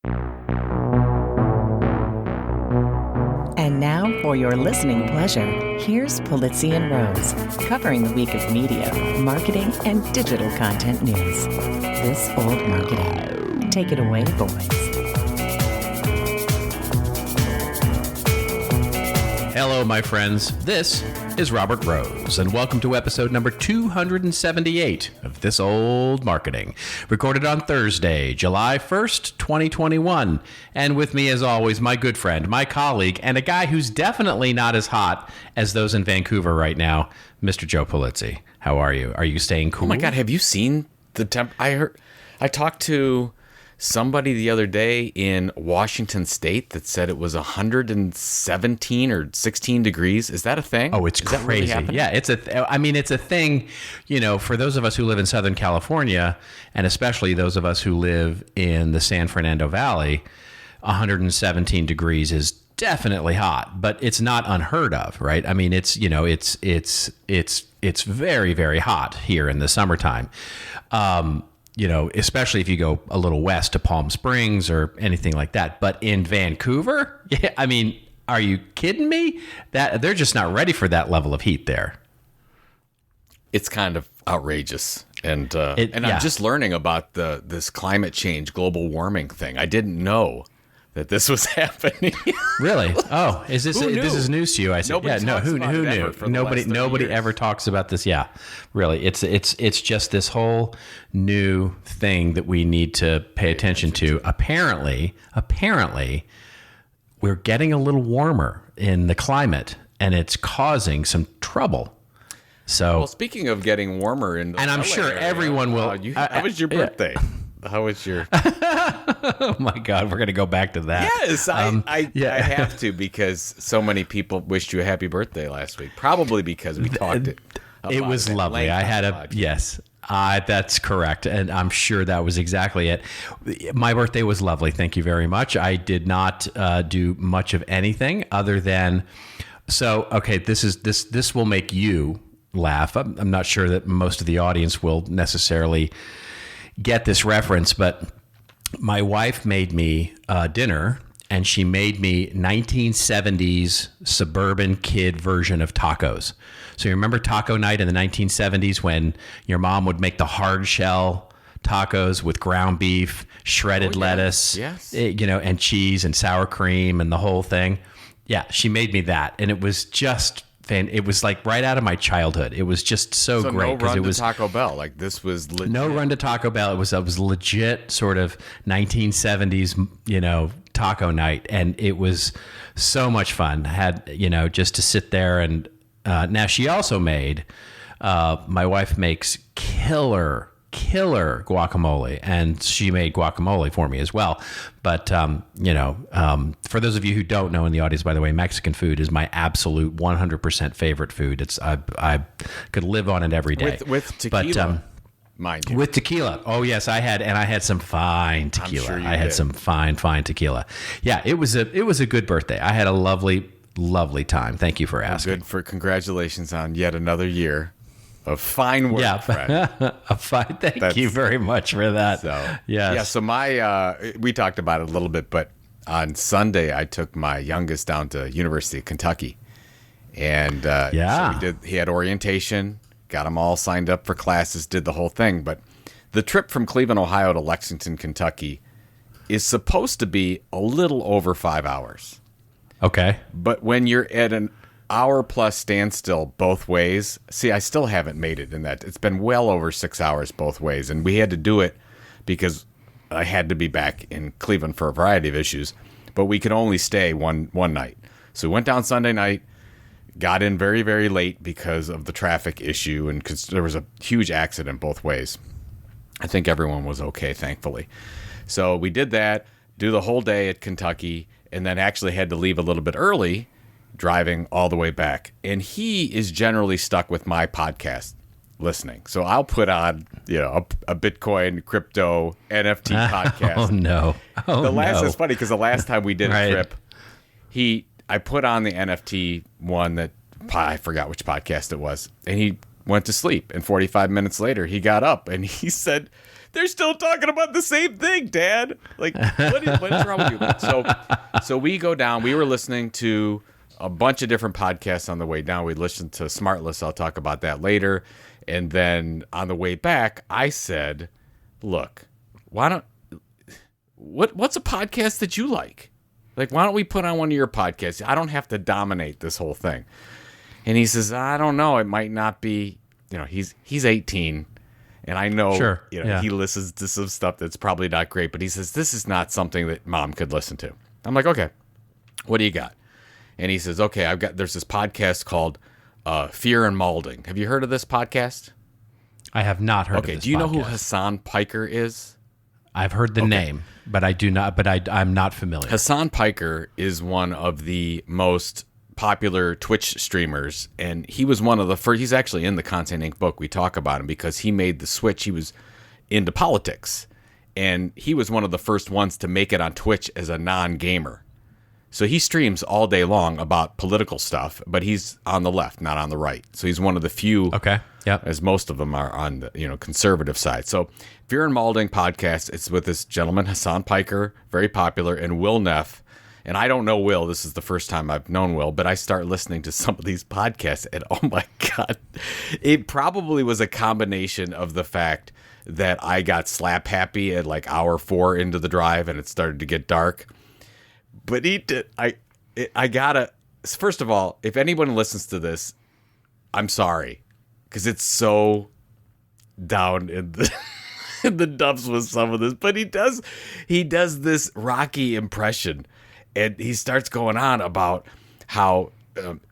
And now, for your listening pleasure, here's Polizzi and Rose, covering the week of media, marketing, and digital content news. This Old Marketing. Take it away, boys. Hello, my friends. This is Robert Rose, and welcome to episode number 278 of This Old Marketing, recorded on Thursday, July 1st, 2021. And with me, as always, my good friend, my colleague, and a guy who's definitely not as hot as those in Vancouver right now, Mr. Joe Polizzi. How are you? Are you staying cool? Oh my God, have you seen the temp? I talked to somebody the other day in Washington State that said it was 117 or 16 degrees. Is that a thing? Oh, it's crazy. Really yeah, it's a thing, you know, for those of us who live in Southern California, and especially those of us who live in the San Fernando Valley, 117 degrees is definitely hot, but it's not unheard of, right? I mean, it's, you know, it's very, very hot here in the summertime. You know, especially if you go a little west to Palm Springs or anything like that. But in Vancouver, yeah, I mean, are you kidding me? That they're just not ready for that level of heat there. It's kind of outrageous, and I'm just learning about this climate change, global warming thing. I didn't know that this was happening. Really? Oh, is this this is news to you? I said, who knew? Nobody ever talks about this. Yeah, really, it's just this whole new thing that we need to pay attention to. Apparently, we're getting a little warmer in the climate, and it's causing some trouble. So, well, speaking of getting warmer, and I'm sure everyone will. How was your birthday? How was your? Oh my God, we're gonna go back to that. Yes, I have to, because so many people wished you a happy birthday last week. Probably because we talked it. It was lovely. I had that's correct, and I'm sure that was exactly it. My birthday was lovely. Thank you very much. I did not do much of anything other than. So okay, this will make you laugh. I'm not sure that most of the audience will necessarily get this reference, but my wife made me dinner, and she made me 1970s suburban kid version of tacos. So you remember taco night in the 1970s when your mom would make the hard shell tacos with ground beef, shredded lettuce, you know, and cheese and sour cream and the whole thing? Yeah, she made me that, and it was just it was like right out of my childhood. It was just so great. No run to Taco Bell. Like, this was legit. No run to Taco Bell. It was legit sort of 1970s, you know, taco night. And it was so much fun. Had, you know, just to sit there. And now she also made, my wife makes killer guacamole, and she made guacamole for me as well. But you know, for those of you who don't know in the audience, by the way, Mexican food is my absolute 100% favorite food. It's I could live on it every day with tequila. But, mind you. With tequila. Oh yes, I had some fine tequila. I'm sure I had some fine tequila. Yeah, it was a good birthday. I had a lovely time. Thank you for asking. Good. Congratulations on yet another year of fine work, Fred. Thank you very much for that. So, yes. Yeah, so we talked about it a little bit, but on Sunday I took my youngest down to University of Kentucky, and so he had orientation, got them all signed up for classes, did the whole thing. But the trip from Cleveland, Ohio to Lexington, Kentucky is supposed to be a little over 5 hours. Okay. But when you're at an hour plus standstill both ways. See, I still haven't made it in that. It's been well over 6 hours both ways, and we had to do it because I had to be back in Cleveland for a variety of issues, but we could only stay one night. So we went down Sunday night, got in very, very late because of the traffic issue, and because there was a huge accident both ways. I think everyone was okay, thankfully. So we did that, do the whole day at Kentucky, and then actually had to leave a little bit early, driving all the way back. And he is generally stuck with my podcast listening. So I'll put on, you know, a Bitcoin, crypto, NFT podcast. Oh, no. It's funny because the last time we did a trip, I put on the NFT one that I forgot which podcast it was, and he went to sleep. And 45 minutes later, he got up and he said they're still talking about the same thing, Dad. Like, what is wrong with you? So we go down. We were listening to a bunch of different podcasts on the way down. We listened to Smartless. I'll talk about that later. And then on the way back, I said, look, what's a podcast that you like? Like, why don't we put on one of your podcasts? I don't have to dominate this whole thing. And he says, I don't know. It might not be, he's 18. And I know, he listens to some stuff that's probably not great. But he says, this is not something that Mom could listen to. I'm like, okay, what do you got? And he says, okay, there's this podcast called Fear and Malding. Have you heard of this podcast? I have not heard of this podcast. Okay, do you know who Hassan Piker is? I've heard the name, but I do not. But I'm not familiar. Hassan Piker is one of the most popular Twitch streamers, and he was one of the first. He's actually in the Content Inc. book. We talk about him because he made the switch. He was into politics, and he was one of the first ones to make it on Twitch as a non-gamer. So he streams all day long about political stuff, but he's on the left, not on the right. So he's one of the few. Okay. Yep. As most of them are on the conservative side. So Fear and Malding podcast, it's with this gentleman, Hassan Piker, very popular, and Will Neff. And I don't know Will. This is the first time I've known Will, but I start listening to some of these podcasts, and oh my God, it probably was a combination of the fact that I got slap happy at like hour 4 into the drive, and it started to get dark. But I gotta, first of all, if anyone listens to this, I'm sorry. Because it's so down in the in the dumps with some of this, but he does this Rocky impression, and he starts going on about how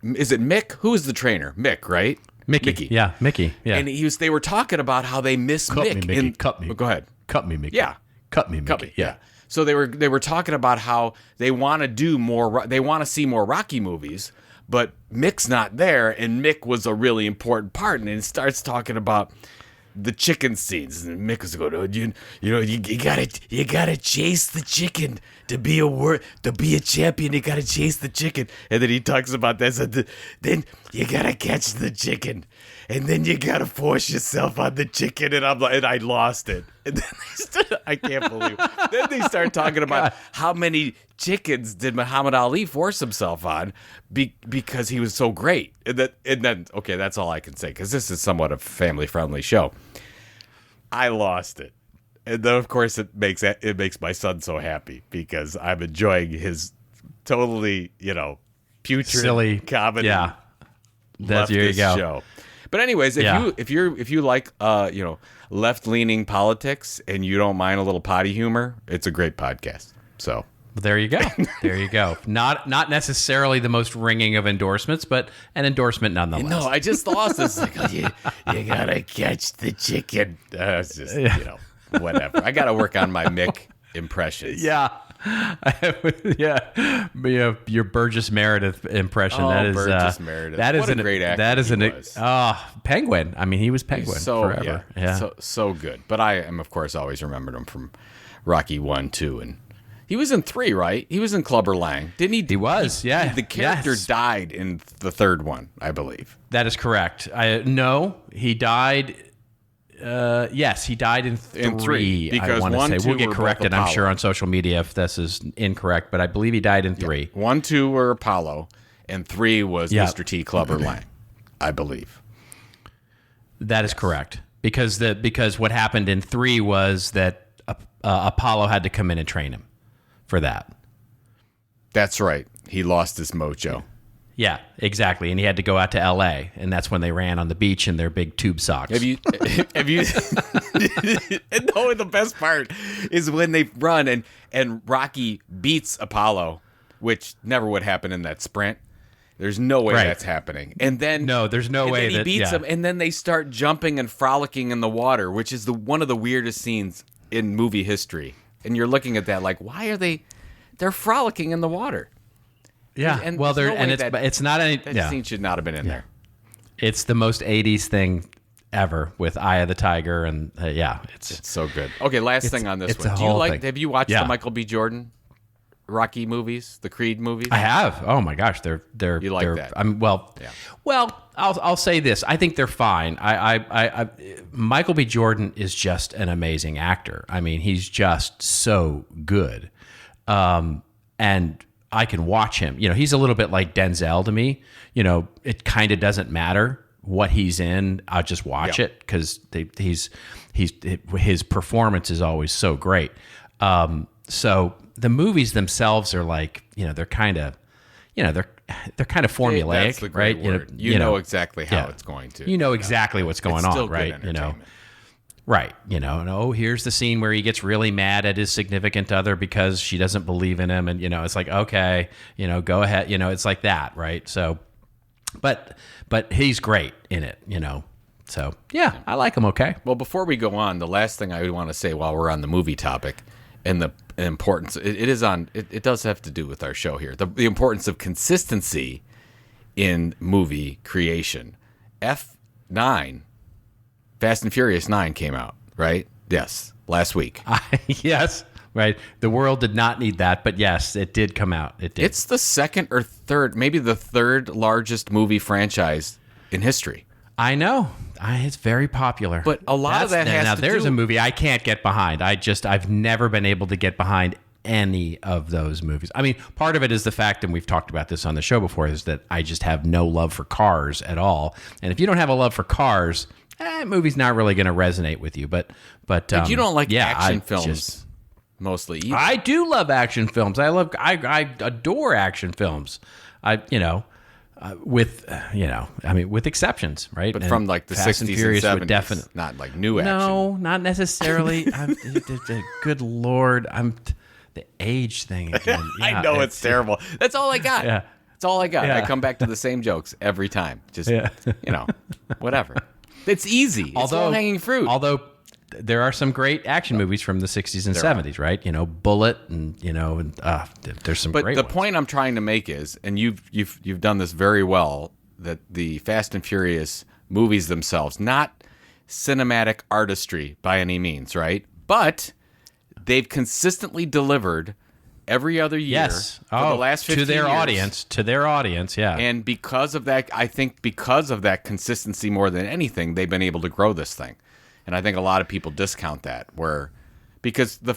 is it Mick? Who is the trainer? Mick, right? Mickey. Yeah, Mickey. Yeah. And they were talking about how they miss Cut Mick. Me, Mickey. Cut me. Oh, go ahead. Cut me, Mickey. Yeah. Cut me, Mickey. Cut me. Yeah. So they were talking about how they want to do more. They want to see more Rocky movies. But Mick's not there, and Mick was a really important part. And it starts talking about the chicken scenes, and Mick was going, you gotta chase the chicken to be a champion. You gotta chase the chicken, and then he talks about that. So then you gotta catch the chicken, and then you gotta force yourself on the chicken. And I lost it. And then I can't believe it. Then they start talking about how many chickens did Muhammad Ali force himself on because he was so great. And then okay, that's all I can say because this is somewhat a family-friendly show. I lost it. And then, of course, it makes my son so happy because I'm enjoying his totally, putrid, silly comedy. Yeah, there you go. Show. But anyways, if you like left-leaning politics and you don't mind a little potty humor, it's a great podcast. So there you go. There you go. Not necessarily the most ringing of endorsements, but an endorsement nonetheless. No, I just lost this. Like, you gotta catch the chicken. It's just whatever. I gotta work on my Mick impressions. Yeah. Your Burgess Meredith impression. Oh, that is Burgess Meredith. That is what a great actor. That is he was. Penguin. I mean, he was Penguin forever. Yeah. So good. But I am, of course, always remembered him from Rocky 1, 2, and he was in 3, right? He was in Clubber Lang, didn't he? He was. The character died in the 3rd one, I believe. That is correct. No, he died. Yes, he died in 3. Because I want 1, to say 2 we'll get were corrected. both I'm Apollo. sure on social media if this is incorrect, but I believe he died in 3. 1, 2 were Apollo, and 3 was Mr. T. Clubber Lang, I believe. That is correct because what happened in 3 was that Apollo had to come in and train him for that. That's right. He lost his mojo. Yeah, exactly. And he had to go out to L.A., and that's when they ran on the beach in their big tube socks. Have you? And no, the best part is when they run and Rocky beats Apollo, which never would happen in that sprint. There's no way that's happening. And then there's no way he beats him, and then they start jumping and frolicking in the water, which is one of the weirdest scenes in movie history. And you're looking at that like, why are they're frolicking in the water? Yeah, and well, it's not any. That scene should not have been in there. It's the most 80s thing ever with Eye of the Tiger, and it's so good. Okay, last thing on this one. Do you like? Have you watched the Michael B. Jordan Rocky movies, the Creed movies? I have. Oh my gosh, they're You like they're, that? Well, I'll say this. I think they're fine. I Michael B. Jordan is just an amazing actor. I mean, he's just so good. And I can watch him. He's a little bit like Denzel to me. It kind of doesn't matter what he's in. I'll just watch it because his performance is always so great. So the movies themselves are like, they're kind of, they're kind of formulaic, That's the great right? word. You know exactly how it's going to. You know exactly what's going It's still on, good right? entertainment. Right. Here's the scene where he gets really mad at his significant other because she doesn't believe in him. And, it's like, okay, go ahead. It's like that. Right. So, but he's great in it, So, yeah, I like him. Okay. Well, before we go on, the last thing I would want to say while we're on the movie topic and the importance, it does have to do with our show here, the importance of consistency in movie creation. F9, Fast and Furious 9 came out, right? Yes, last week. Yes, right. The world did not need that, but yes, it did come out. It did. It's the second or third, maybe the third largest movie franchise in history. I know. It's very popular. But a lot of that has now to there's do- a movie I can't get behind. I've never been able to get behind any of those movies. I mean, part of it is the fact, and we've talked about this on the show before, is that I just have no love for cars at all. And if you don't have a love for cars, movie's not really going to resonate with you. But you don't like action films just, mostly either. I do love action films. I adore action films. With exceptions, right? But And from like the Fast 60s and Furious and would 70s, definitely not like new action. No, not necessarily. Good Lord, the age thing again. I know it's terrible. That's all I got. Yeah. That's all I got. Yeah. I come back to the same jokes every time. Just, whatever. It's easy. It's low-hanging fruit. Although there are some great action movies from the 60s and 70s, right? Bullet and there's some But great the ones. point I'm trying to make is, and you've done this very well, that the Fast and Furious movies themselves, not cinematic artistry by any means, right? But they've consistently delivered every other year for the last 15 to their years. audience, yeah. And because of that, I think because of that consistency more than anything, they've been able to grow this thing. And I think a lot of people discount that, because the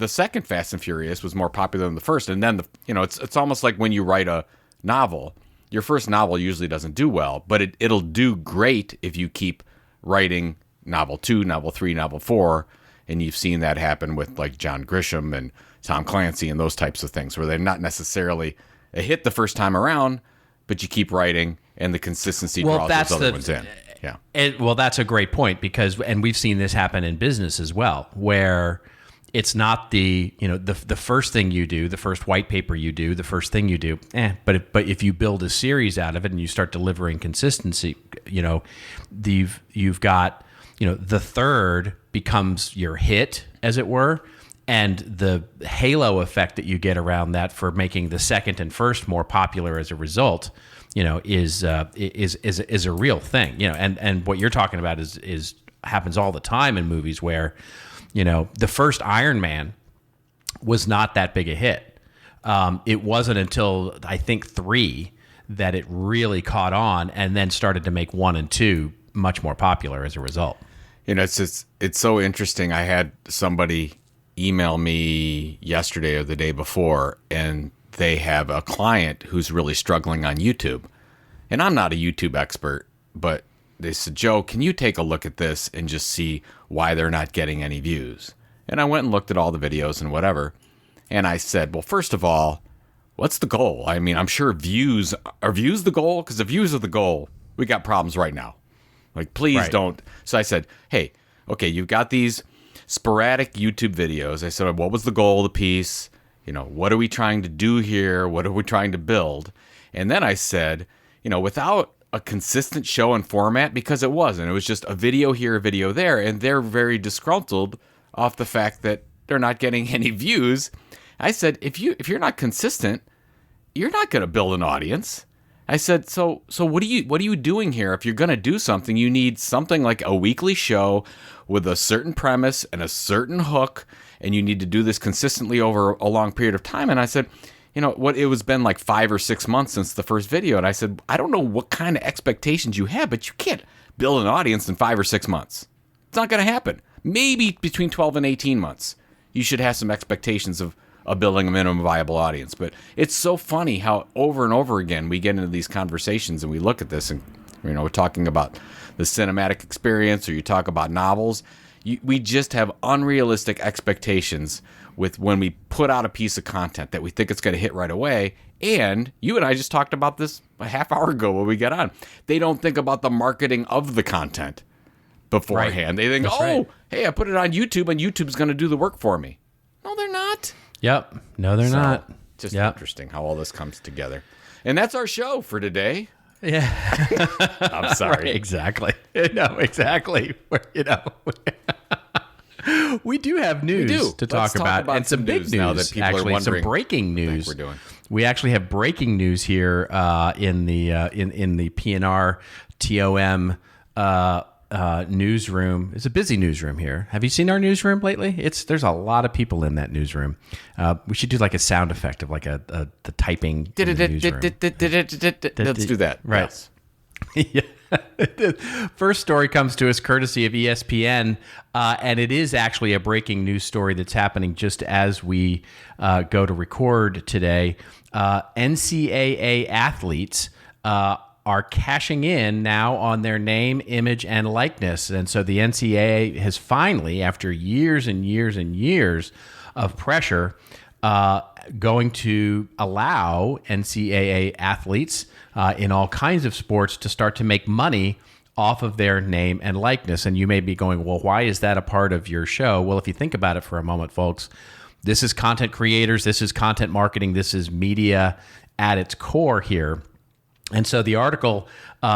second Fast and Furious was more popular than the first, and then it's almost like when you write a novel, your first novel usually doesn't do well, but it'll do great if you keep writing novel 2, novel 3, novel 4, and you've seen that happen with like John Grisham and Tom Clancy and those types of things, where they're not necessarily a hit the first time around, but you keep writing and the consistency draws those other ones in. Yeah. That's a great point and we've seen this happen in business as well, where it's not the first thing you do, the first white paper you do, the first thing you do. But if you build a series out of it and you start delivering consistency, you've got the third becomes your hit, as it were, and the halo effect that you get around that for making the second and first more popular as a result, is a real thing. And what you're talking about is happens all the time in movies where, the first Iron Man was not that big a hit. It wasn't until I think 3 that it really caught on, and then started to make 1 and 2 much more popular as a result. It's so interesting. I had somebody email me yesterday or the day before, and they have a client who's really struggling on YouTube. And I'm not a YouTube expert, but they said, Joe, can you take a look at this and just see why they're not getting any views? And I went and looked at all the videos and whatever. And I said, well, first of all, what's the goal? I mean, I'm sure are views the goal? Because if views are the goal, we got problems right now. Like, please don't. So I said, hey, okay, you've got these sporadic YouTube videos. I said, what was the goal of the piece? What are we trying to do here? What are we trying to build? And then I said, without a consistent show and format, because it wasn't. It was just a video here, a video there, and they're very disgruntled off the fact that they're not getting any views. I said, if you're not consistent, you're not going to build an audience. I said, so what are you doing here? If you're going to do something, you need something like a weekly show with a certain premise and a certain hook and you need to do this consistently over a long period of time. And I said, it was been like 5 or 6 months since the first video. And I said, I don't know what kind of expectations you have, but you can't build an audience in 5 or 6 months. It's not going to happen. Maybe between 12 and 18 months, you should have some expectations of building a minimum viable audience. But it's so funny how over and over again we get into these conversations and we look at this and, we're talking about the cinematic experience, or you talk about novels. We just have unrealistic expectations with when we put out a piece of content that we think it's going to hit right away. And you and I just talked about this a half hour ago when we got on. They don't think about the marketing of the content beforehand. Right. They think, hey, I put it on YouTube and YouTube's going to do the work for me. No, they're not. Yep. No, they're not. Just interesting how all this comes together. And that's our show for today. Yeah. I'm sorry. Right, exactly. No, exactly. We do have news to talk about, and some big news now that people actually, are wondering. some breaking news. We're doing. We actually have breaking news here in the PNR TOM newsroom. It's a busy newsroom here. Have you seen our newsroom lately? There's a lot of people in that newsroom. We should do like a sound effect of like the typing in the newsroom. Let's do that. Right. Yes. Yeah. First story comes to us courtesy of ESPN, and it is actually a breaking news story that's happening just as we go to record today. NCAA athletes are cashing in now on their name, image, and likeness. And so the NCAA has finally, after years and years and years of pressure, going to allow NCAA athletes in all kinds of sports to start to make money off of their name and likeness. And you may be going, well, why is that a part of your show? Well, if you think about it for a moment, folks, this is content creators, this is content marketing, this is media at its core here. And so the article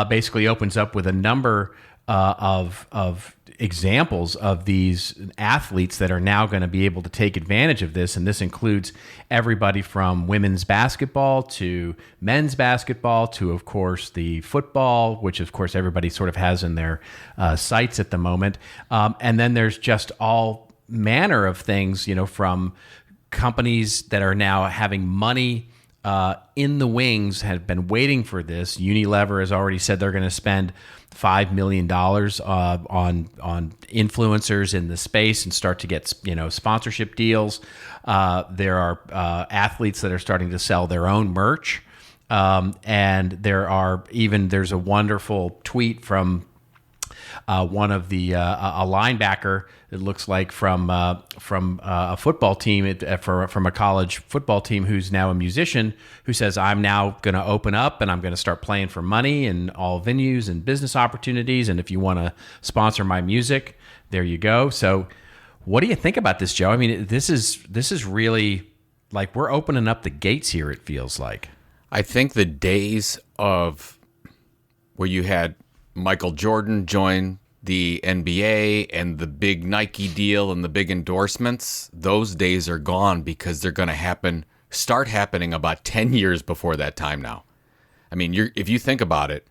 basically opens up with a number of examples of these athletes that are now going to be able to take advantage of this. And this includes everybody from women's basketball to men's basketball to, of course, the football, which, of course, everybody sort of has in their sights at the moment. And then there's just all manner of things, from companies that are now having money in the wings, have been waiting for this. Unilever has already said they're going to spend $5 million on influencers in the space and start to get sponsorship deals. There are athletes that are starting to sell their own merch, and there's a wonderful tweet from one of the a linebacker. It looks like from a football team, from a college football team, who's now a musician, who says, I'm now going to open up and I'm going to start playing for money in all venues and business opportunities. And if you want to sponsor my music, there you go. So what do you think about this, Joe? I mean, this is really like we're opening up the gates here, it feels like. I think the days of where you had Michael Jordan join the NBA and the big Nike deal and the big endorsements, those days are gone, because they're going to start happening about 10 years before that time now. I mean, if you think about it,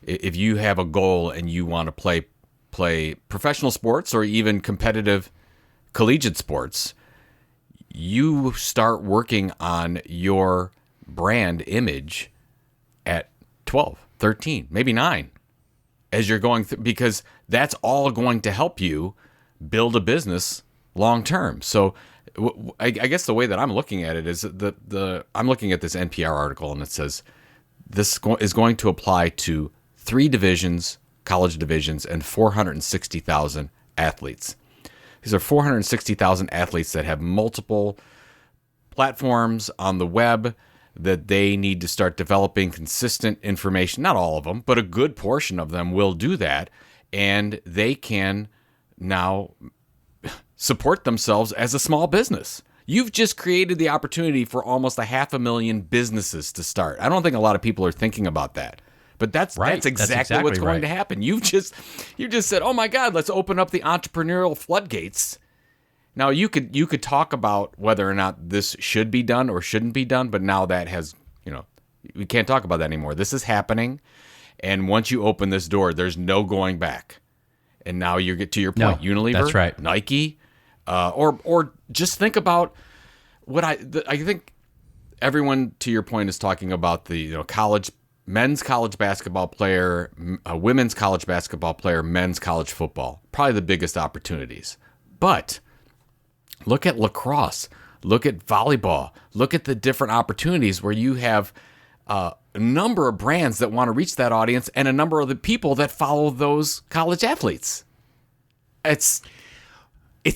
if you have a goal and you want to play professional sports or even competitive collegiate sports, you start working on your brand image at 12, 13, maybe 9. As you're going through, because that's all going to help you build a business long term. So I guess the way that I'm looking at it is I'm looking at this NPR article, and it says this is going to apply to 3 divisions, college divisions, and 460,000 athletes. These are 460,000 athletes that have multiple platforms on the web that they need to start developing consistent information. Not all of them, but a good portion of them will do that. And they can now support themselves as a small business. You've just created the opportunity for almost 500,000 businesses to start. I don't think a lot of people are thinking about that. But that's exactly what's going to happen. You've just said, oh my God, let's open up the entrepreneurial floodgates. Now, you could talk about whether or not this should be done or shouldn't be done, but now that has, we can't talk about that anymore. This is happening, and once you open this door, there's no going back. And now you get to your point. Unilever, that's right. Nike, Or just think about what I think everyone, to your point, is talking about the men's college basketball player, women's college basketball player, men's college football, probably the biggest opportunities. But look at lacrosse, look at volleyball, look at the different opportunities where you have a number of brands that want to reach that audience and a number of the people that follow those college athletes. It's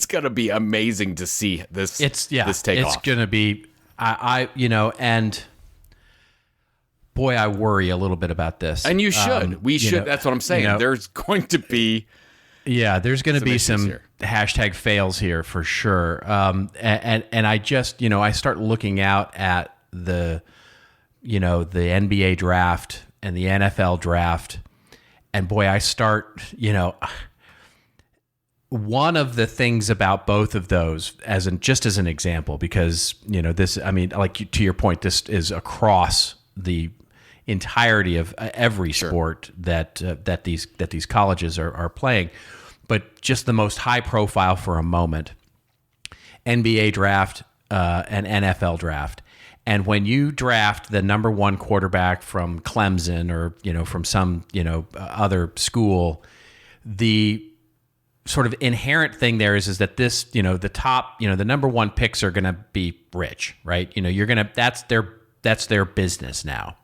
going to be amazing to see this. This take off. It's going to be, and boy, I worry a little bit about this. And you should. We should. That's what I'm saying. There's going to be. Yeah, there's going to be some hashtag fails here for sure. And I just, I start looking out at the NBA draft and the NFL draft, and boy, I start, one of the things about both of those, just as an example, because this, to your point, this is across the entirety of every sport that these colleges are playing, but just the most high profile for a moment, NBA draft and NFL draft. And when you draft the number one quarterback from Clemson or from some other school, the sort of inherent thing there is that this, the top, the number one picks are going to be rich, right? That's their business now.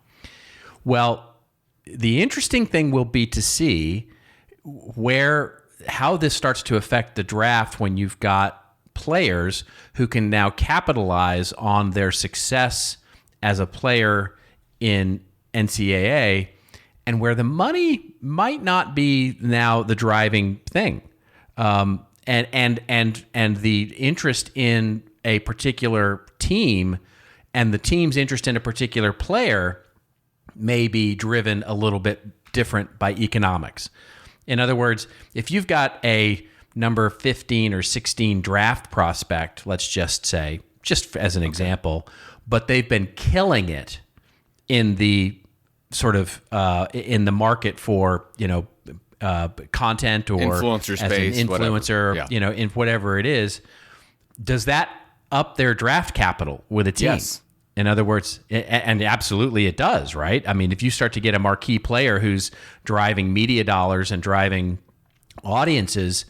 Well, the interesting thing will be to see how this starts to affect the draft when you've got players who can now capitalize on their success as a player in NCAA, and where the money might not be now the driving thing. And the interest in a particular team and the team's interest in a particular player may be driven a little bit different by economics. In other words, if you've got a number 15 or 16 draft prospect, let's just say, just as an example, but they've been killing it in the sort of in the market for content or influencer as space, an influencer, in whatever it is, does that up their draft capital with a team? Yes. In other words, and absolutely it does, right? I mean, if you start to get a marquee player who's driving media dollars and driving audiences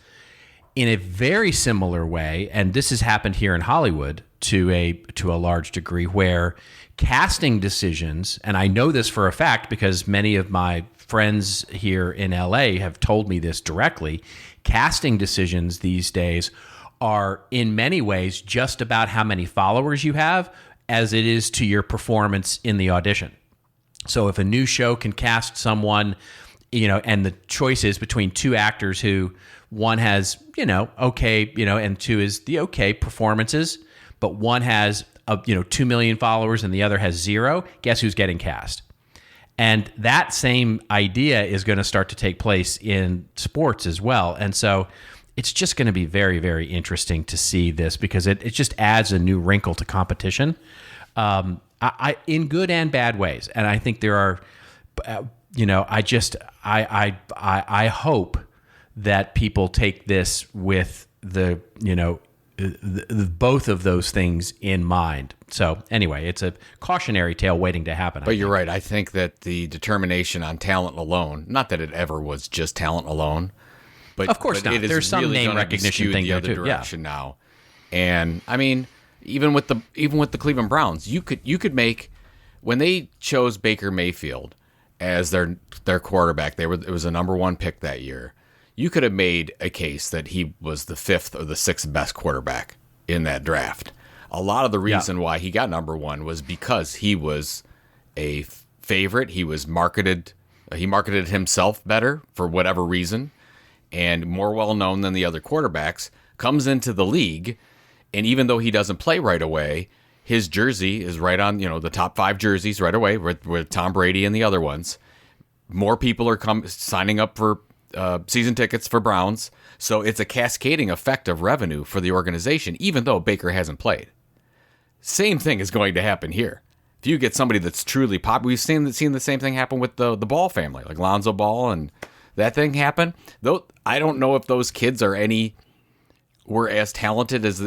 in a very similar way, and this has happened here in Hollywood to a large degree, where casting decisions, and I know this for a fact because many of my friends here in LA have told me this directly, casting decisions these days are in many ways just about how many followers you have as it is to your performance in the audition. So if a new show can cast someone, and the choice is between two actors who one has, okay, and two is the okay performances, but one has 2 million followers and the other has 0, guess who's getting cast? And that same idea is going to start to take place in sports as well. And so it's just going to be very, very interesting to see this because it just adds a new wrinkle to competition, in good and bad ways. And I think there are, I hope that people take this with the both of those things in mind. So anyway, it's a cautionary tale waiting to happen. But you're right. I think that the determination on talent alone, not that it ever was just talent alone, but of course not. There's some really name recognition thing the there other too. direction now. And I mean, even with the Cleveland Browns, you could make, when they chose Baker Mayfield as their quarterback, it was a number 1 pick that year. You could have made a case that he was the 5th or the 6th best quarterback in that draft. A lot of the reason why he got number 1 was because he was a favorite. He marketed himself better for whatever reason, and more well known than the other quarterbacks. Comes into the league, and even though he doesn't play right away, his jersey is right on the top 5 jerseys right away with Tom Brady and the other ones. More people are signing up for season tickets for Browns, so it's a cascading effect of revenue for the organization, even though Baker hasn't played. Same thing is going to happen here. If you get somebody that's truly popular, we've seen the same thing happen with the Ball family, like Lonzo Ball, and that thing happen. Though I don't know if those kids are any were as talented as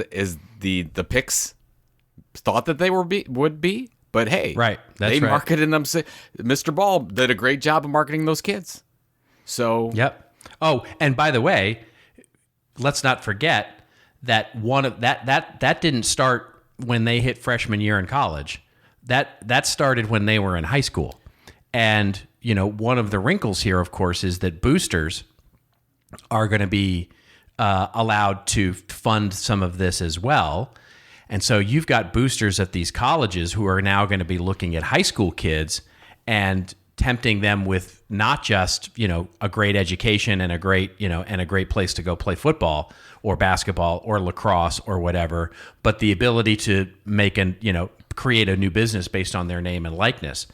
the picks thought that they would be. But hey, right, they marketed them. Mr. Ball did a great job of marketing those kids. So yep. Oh, and by the way, let's not forget that that didn't start when they hit freshman year in college. That started when they were in high school. And one of the wrinkles here, of course, is that boosters are going to be allowed to fund some of this as well. And so you've got boosters at these colleges who are now going to be looking at high school kids and tempting them with not just, a great education and a great place to go play football or basketball or lacrosse or whatever, but the ability to create a new business based on their name and likeness.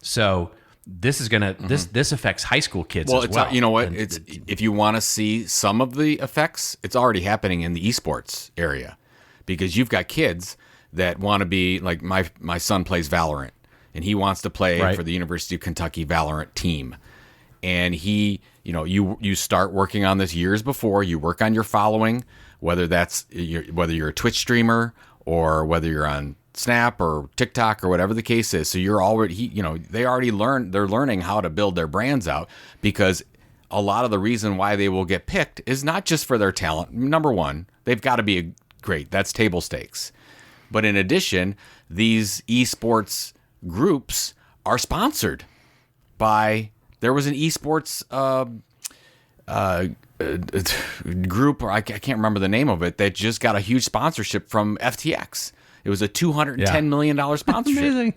So this is going to, this affects high school kids as well. You know what? If you want to see some of the effects, it's already happening in the esports area. Because you've got kids that want to be like my son plays Valorant, and he wants to play for the University of Kentucky Valorant team. And he, you start working on this years before. You work on your following, whether you're a Twitch streamer or whether you're on Snap or TikTok or whatever the case is. So you're already, they're learning how to build their brands out, because a lot of the reason why they will get picked is not just for their talent. Number one, they've got to be great. That's table stakes. But in addition, these esports groups are sponsored by, there was an esports group, or I can't remember the name of it, that just got a huge sponsorship from FTX. It was a $210 million sponsorship. Amazing.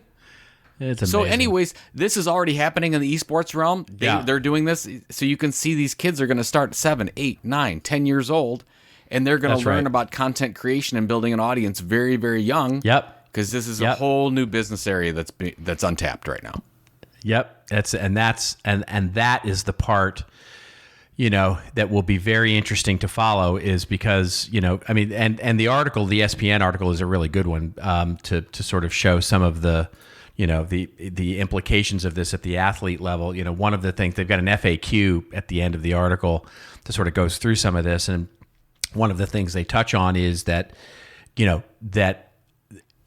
It's amazing. So anyways, this is already happening in the esports realm. They're doing this. So you can see these kids are going to start at 7, 8, 9, 10 years old. And they're going to learn about content creation and building an audience very, very young. Yep. Because this is a whole new business area that's untapped right now. Yep. That is the part, that will be very interesting to follow, is because, and the article, the SPN article, is a really good one to sort of show some of the, the implications of this at the athlete level. One of the things, they've got an FAQ at the end of the article that sort of goes through some of this, and one of the things they touch on is that, that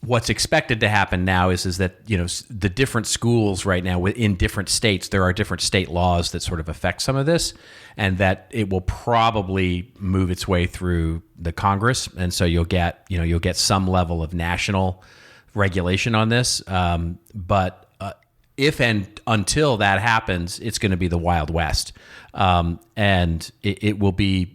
what's expected to happen now is that, the different schools right now in different states, there are different state laws that sort of affect some of this, and that it will probably move its way through the Congress. And so you'll get some level of national regulation on this. But if and until that happens, it's going to be the Wild West. And it will be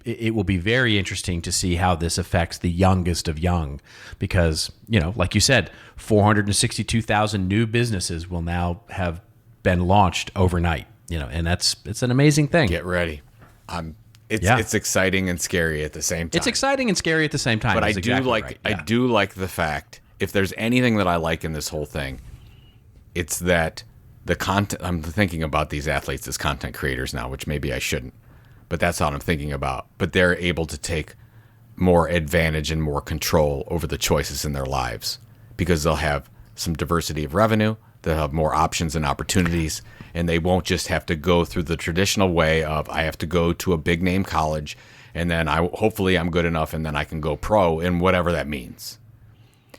very interesting to see how this affects the youngest of young, because, like you said, 462,000 new businesses will now have been launched overnight, and it's an amazing thing. Get ready. It's exciting and scary at the same time. It's exciting and scary at the same time. But I do like the fact, if there's anything that I like in this whole thing, it's that the content, I'm thinking about these athletes as content creators now, which maybe I shouldn't, but that's what I'm thinking about. But they're able to take more advantage and more control over the choices in their lives, because they'll have some diversity of revenue, they'll have more options and opportunities, and they won't just have to go through the traditional way of, I have to go to a big name college, and then hopefully I'm good enough, and then I can go pro, and whatever that means.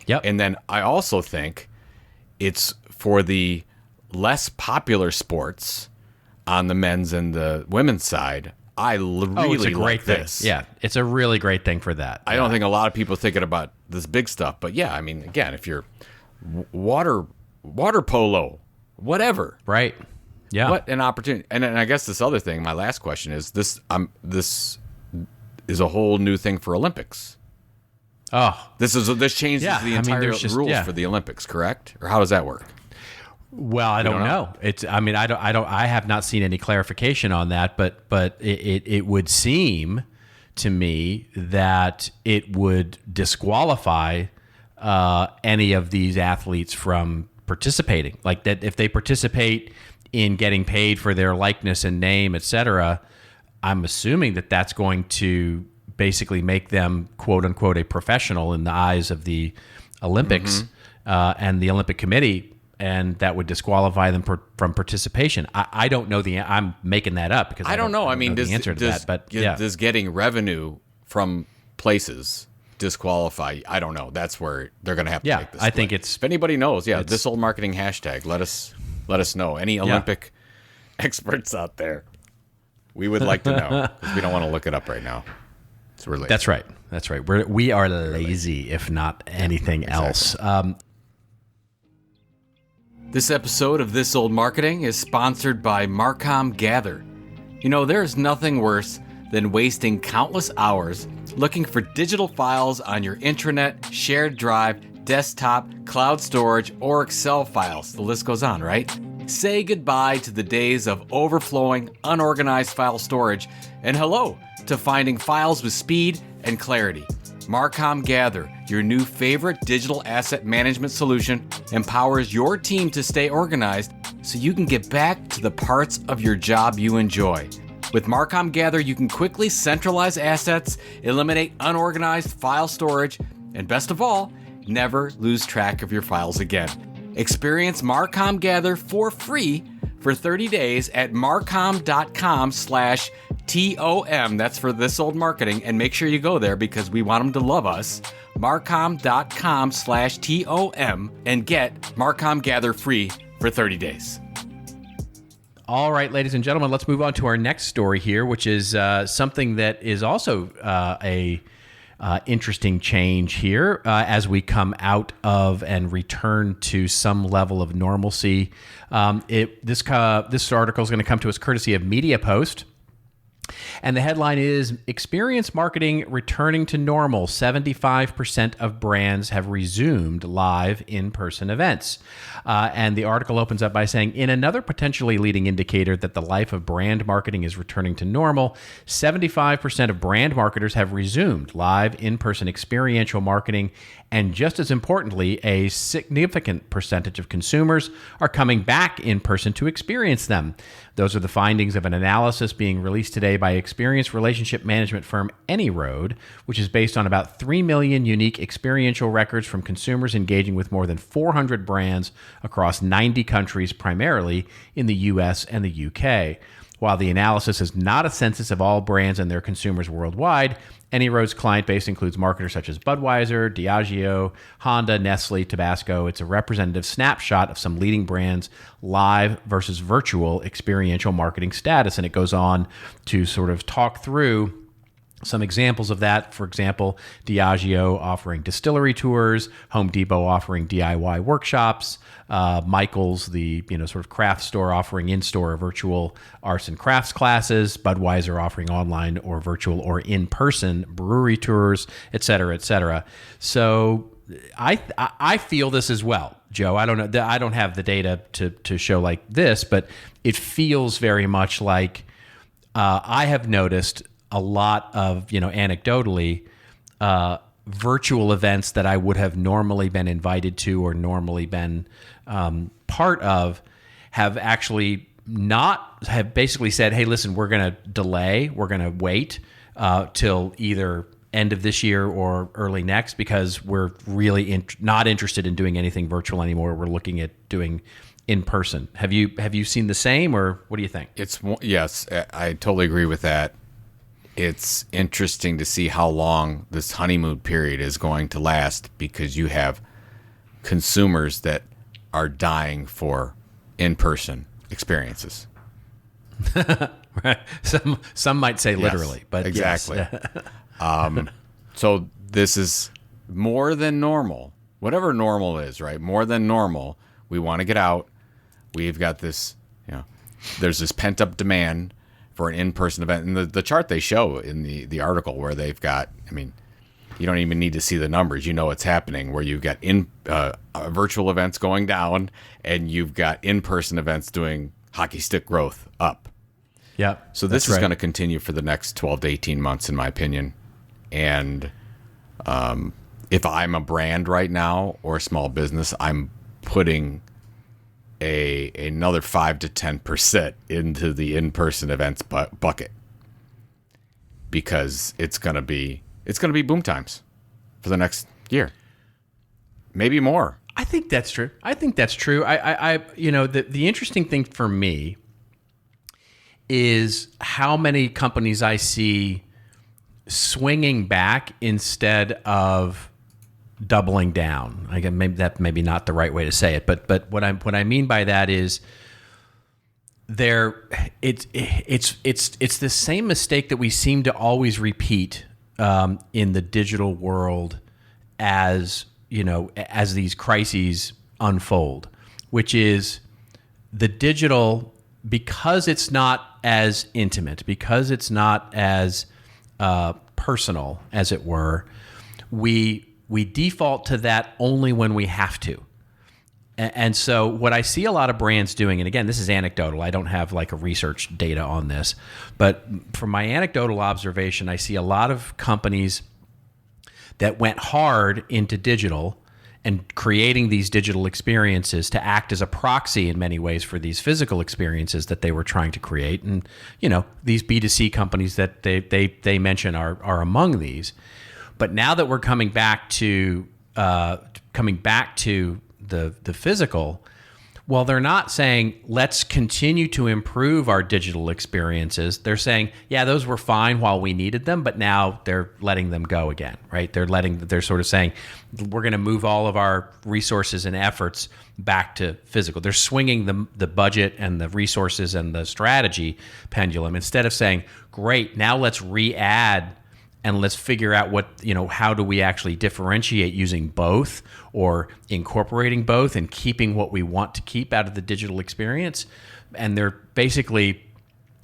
Yep. And then I also think it's for the less popular sports on the men's and the women's side. I really like this. Yeah, it's a really great thing for that. I don't think a lot of people thinking about this big stuff, but yeah, I mean, again, if you're water polo, whatever, right? Yeah, what an opportunity. And I guess this other thing, my last question is this: this is a whole new thing for Olympics. Oh, this changes the entire rules for the Olympics, correct? Or how does that work? Well, I don't know. I have not seen any clarification on that, but it would seem to me that it would disqualify any of these athletes from participating. Like that, if they participate in getting paid for their likeness and name, etc., I'm assuming that that's going to basically make them, quote unquote, a professional in the eyes of the Olympics and the Olympic Committee. And that would disqualify them from participation. I don't know I'm making that up because I don't know. I mean, the answer to that, but does getting revenue from places disqualify. I don't know. That's where they're going to have to make this. I think it's. If anybody knows, this old marketing hashtag. Let us know. Any Olympic experts out there, we would like to know, because we don't want to look it up right now. So we're lazy. That's right. We are lazy, if not anything else. This episode of This Old Marketing is sponsored by Marcom Gather. You know, there's nothing worse than wasting countless hours looking for digital files on your intranet, shared drive, desktop, cloud storage, or Excel files. The list goes on, right? Say goodbye to the days of overflowing, unorganized file storage, and hello to finding files with speed and clarity. Marcom Gather, your new favorite digital asset management solution, empowers your team to stay organized so you can get back to the parts of your job you enjoy. With Marcom Gather, you can quickly centralize assets, eliminate unorganized file storage, and best of all, never lose track of your files again. Experience Marcom Gather for free for 30 days at marcom.com/TOM. That's for This Old Marketing. And make sure you go there because we want them to love us. Marcom.com/TOM and get Marcom Gather free for 30 days. All right, ladies and gentlemen, let's move on to our next story here, which is something that is also a interesting change here as we come out of and return to some level of normalcy. This article is going to come to us courtesy of Media Post. And the headline is, Experience Marketing Returning to Normal. 75% of brands have resumed live in-person events. And the article opens up by saying, in another potentially leading indicator that the life of brand marketing is returning to normal, 75% of brand marketers have resumed live in-person experiential marketing. And just as importantly, a significant percentage of consumers are coming back in person to experience them. Those are the findings of an analysis being released today by experience relationship management firm AnyRoad, which is based on about 3 million unique experiential records from consumers engaging with more than 400 brands across 90 countries, primarily in the US and the UK. While the analysis is not a census of all brands and their consumers worldwide, AnyRoad's client base includes marketers such as Budweiser, Diageo, Honda, Nestle, Tabasco. It's a representative snapshot of some leading brands' live versus virtual experiential marketing status. And it goes on to sort of talk through some examples of that. For example, Diageo offering distillery tours, Home Depot offering DIY workshops, Michael's, the sort of craft store, offering in-store or virtual arts and crafts classes, Budweiser offering online or virtual or in-person brewery tours, et cetera, et cetera. So I feel this as well, Joe. I don't know. I don't have the data to show like this, but it feels very much like I have noticed a lot of, anecdotally, virtual events that I would have normally been invited to or normally been part of have actually have basically said, hey, listen, we're going to delay, we're going to wait till either end of this year or early next, because we're really not interested in doing anything virtual anymore. We're looking at doing in person. Have you seen the same, or what do you think? Yes, I totally agree with that. It's interesting to see how long this honeymoon period is going to last, because you have consumers that are dying for in-person experiences. Right. Some might say literally, yes, but exactly. Yes. So this is more than normal. Whatever normal is, right? More than normal. We want to get out. We've got this, there's this pent-up demand for an in-person event. And the chart they show in the article, where they've got, you don't even need to see the numbers. It's happening, where you've got virtual events going down and you've got in-person events doing hockey stick growth up. Yeah. So this is going to continue for the next 12 to 18 months, in my opinion. And if I'm a brand right now or a small business, I'm putting another 5 to 10% into the in-person events bucket, because it's gonna be boom times for the next year, maybe more. I think that's true. I the interesting thing for me is how many companies I see swinging back instead of doubling down. Again, maybe that maybe not the right way to say it, but what I mean by that is it's the same mistake that we seem to always repeat in the digital world as these crises unfold, which is the digital, because it's not as intimate, because it's not as personal, as it were, we default to that only when we have to. And so what I see a lot of brands doing, and again, this is anecdotal, I don't have like a research data on this, but from my anecdotal observation, I see a lot of companies that went hard into digital and creating these digital experiences to act as a proxy in many ways for these physical experiences that they were trying to create. And, these B2C companies that they mention are among these. But now that we're coming back to the physical, well, they're not saying, let's continue to improve our digital experiences. They're saying, yeah, those were fine while we needed them, but now they're letting them go again, right? They're sort of saying, we're going to move all of our resources and efforts back to physical. They're swinging the budget and the resources and the strategy pendulum instead of saying, great, now let's re-add and let's figure out how do we actually differentiate using both or incorporating both and keeping what we want to keep out of the digital experience. And they're basically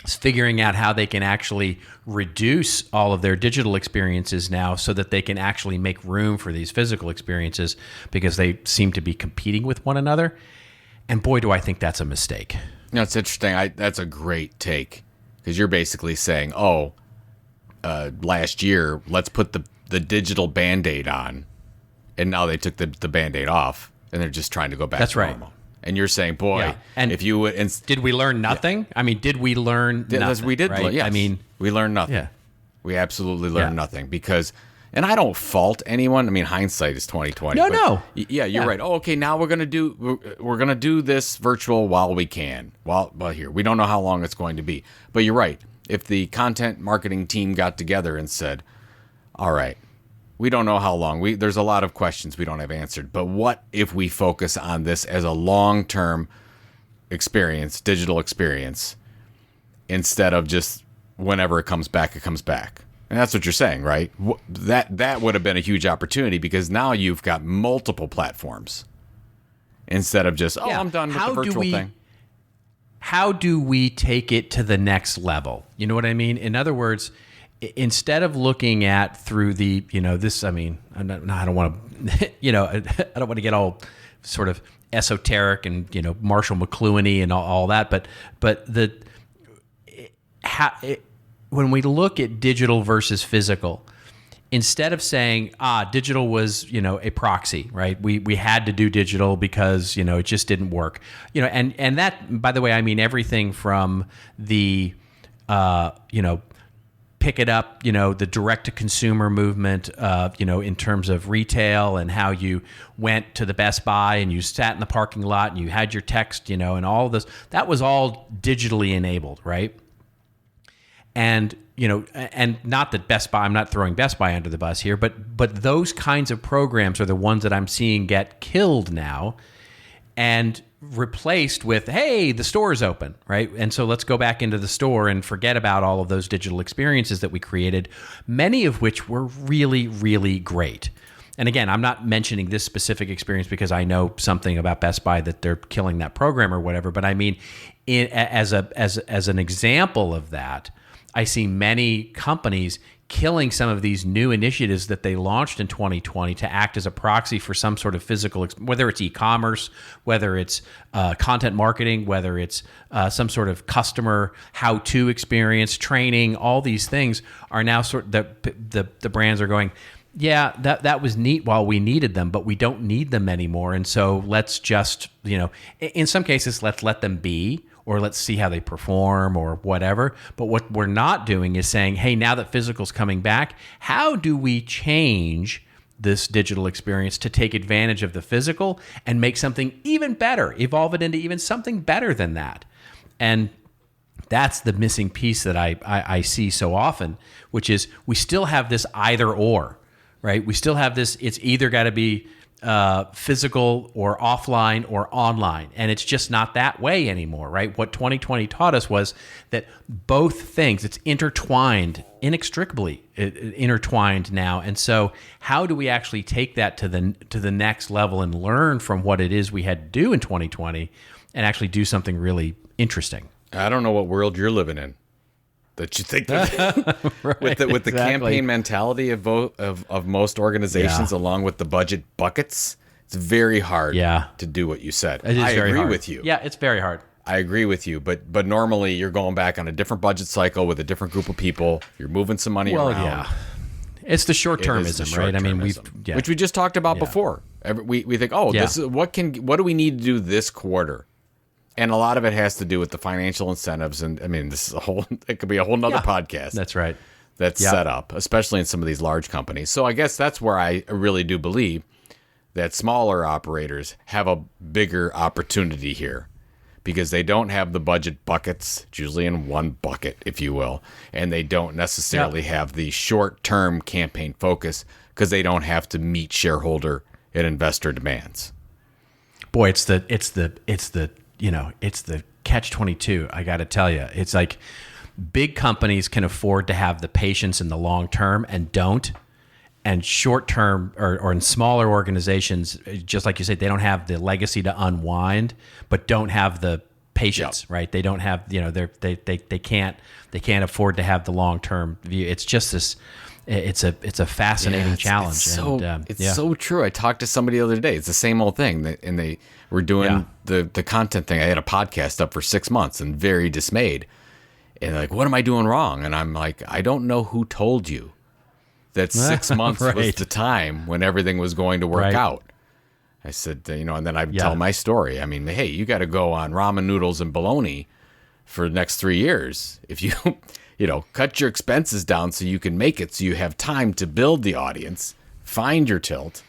figuring out how they can actually reduce all of their digital experiences now so that they can actually make room for these physical experiences because they seem to be competing with one another. And boy, do I think that's a mistake. It's interesting. That's a great take because you're basically saying, last year, let's put the digital Band-Aid on, and now they took the Band-Aid off, and they're just trying to go back to normal. Right. And you're saying, boy, yeah. And if you would... did we learn nothing? Yeah. I mean, did we learn nothing? We did, right? Yes. I mean... We learned nothing. Yeah. We absolutely learned nothing because... And I don't fault anyone. I mean, hindsight is 20/20. No. Yeah, you're right. Oh, okay, now we're gonna do this virtual while we can. Well, here we don't know how long it's going to be, but you're right. If the content marketing team got together and said, all right, we don't know how long. There's a lot of questions we don't have answered, but what if we focus on this as a long-term experience, digital experience, instead of just whenever it comes back, it comes back. And that's what you're saying, right? That would have been a huge opportunity because now you've got multiple platforms instead of just, I'm done with the virtual thing. How do we take it to the next level? You know what I mean? In other words, instead of looking at through the, this, I mean, I don't want to, I don't want to get all sort of esoteric and, Marshall McLuhan-y and all that, but when we look at digital versus physical, instead of saying, digital was, a proxy, right? We had to do digital because, it just didn't work. And that, by the way, I mean everything from the, pick it up, the direct to consumer movement, in terms of retail and how you went to the Best Buy and you sat in the parking lot and you had your text, and all of this. That was all digitally enabled, right? And, and not that Best Buy, I'm not throwing Best Buy under the bus here, but those kinds of programs are the ones that I'm seeing get killed now and replaced with, hey, the store is open, right? And so let's go back into the store and forget about all of those digital experiences that we created, many of which were really, really great. And again, I'm not mentioning this specific experience because I know something about Best Buy that they're killing that program or whatever, but I mean, as an example of that, I see many companies killing some of these new initiatives that they launched in 2020 to act as a proxy for some sort of physical, whether it's e-commerce, whether it's content marketing, whether it's some sort of customer how-to experience, training. All these things are now the brands are going, yeah, that was neat while we needed them, but we don't need them anymore. And so let's just, in some cases, let's let them be, or let's see how they perform or whatever. But what we're not doing is saying, hey, now that physical's coming back, how do we change this digital experience to take advantage of the physical and make something even better, evolve it into even something better than that? And That's the missing piece that I see so often, which is we still have this either or, right? We still have this, it's either got to be physical or offline or online. And it's just not that way anymore, right? What 2020 taught us was that both things, it's intertwined, inextricably intertwined now. And so how do we actually take that to the next level and learn from what it is we had to do in 2020 and actually do something really interesting? I don't know what world you're living in that you think that Right, with the exactly. campaign mentality of most organizations, along with the budget buckets, it's very hard to do what you said. It is I very agree hard. with you. Yeah, it's very hard. I agree with you, but normally you're going back on a different budget cycle with a different group of people. You're moving some money around. Yeah. It's the short-termism, right? I mean, which we just talked about before. We think, this is what do we need to do this quarter? And a lot of it has to do with the financial incentives. And I mean, it could be a whole nother podcast. That's right. That's set up, especially in some of these large companies. So I guess that's where I really do believe that smaller operators have a bigger opportunity here because they don't have the budget buckets. It's usually in one bucket, if you will. And they don't necessarily have the short-term campaign focus because they don't have to meet shareholder and investor demands. Boy, it's the catch-22. I got to tell you, it's like big companies can afford to have the patience in the long term and don't. And short term or in smaller organizations, just like you said, they don't have the legacy to unwind, but don't have the patience, right? They don't have, they can't afford to have the long term view. It's just this. It's a fascinating challenge. It's so true. I talked to somebody the other day. It's the same old thing, and they were doing the content thing. I had a podcast up for 6 months and very dismayed. And they're like, what am I doing wrong? And I'm like, I don't know who told you that 6 months was the time when everything was going to work out. I said, and then I tell my story. I mean, hey, you got to go on ramen noodles and bologna for the next 3 years. If you, cut your expenses down so you can make it, so you have time to build the audience, find your tilt,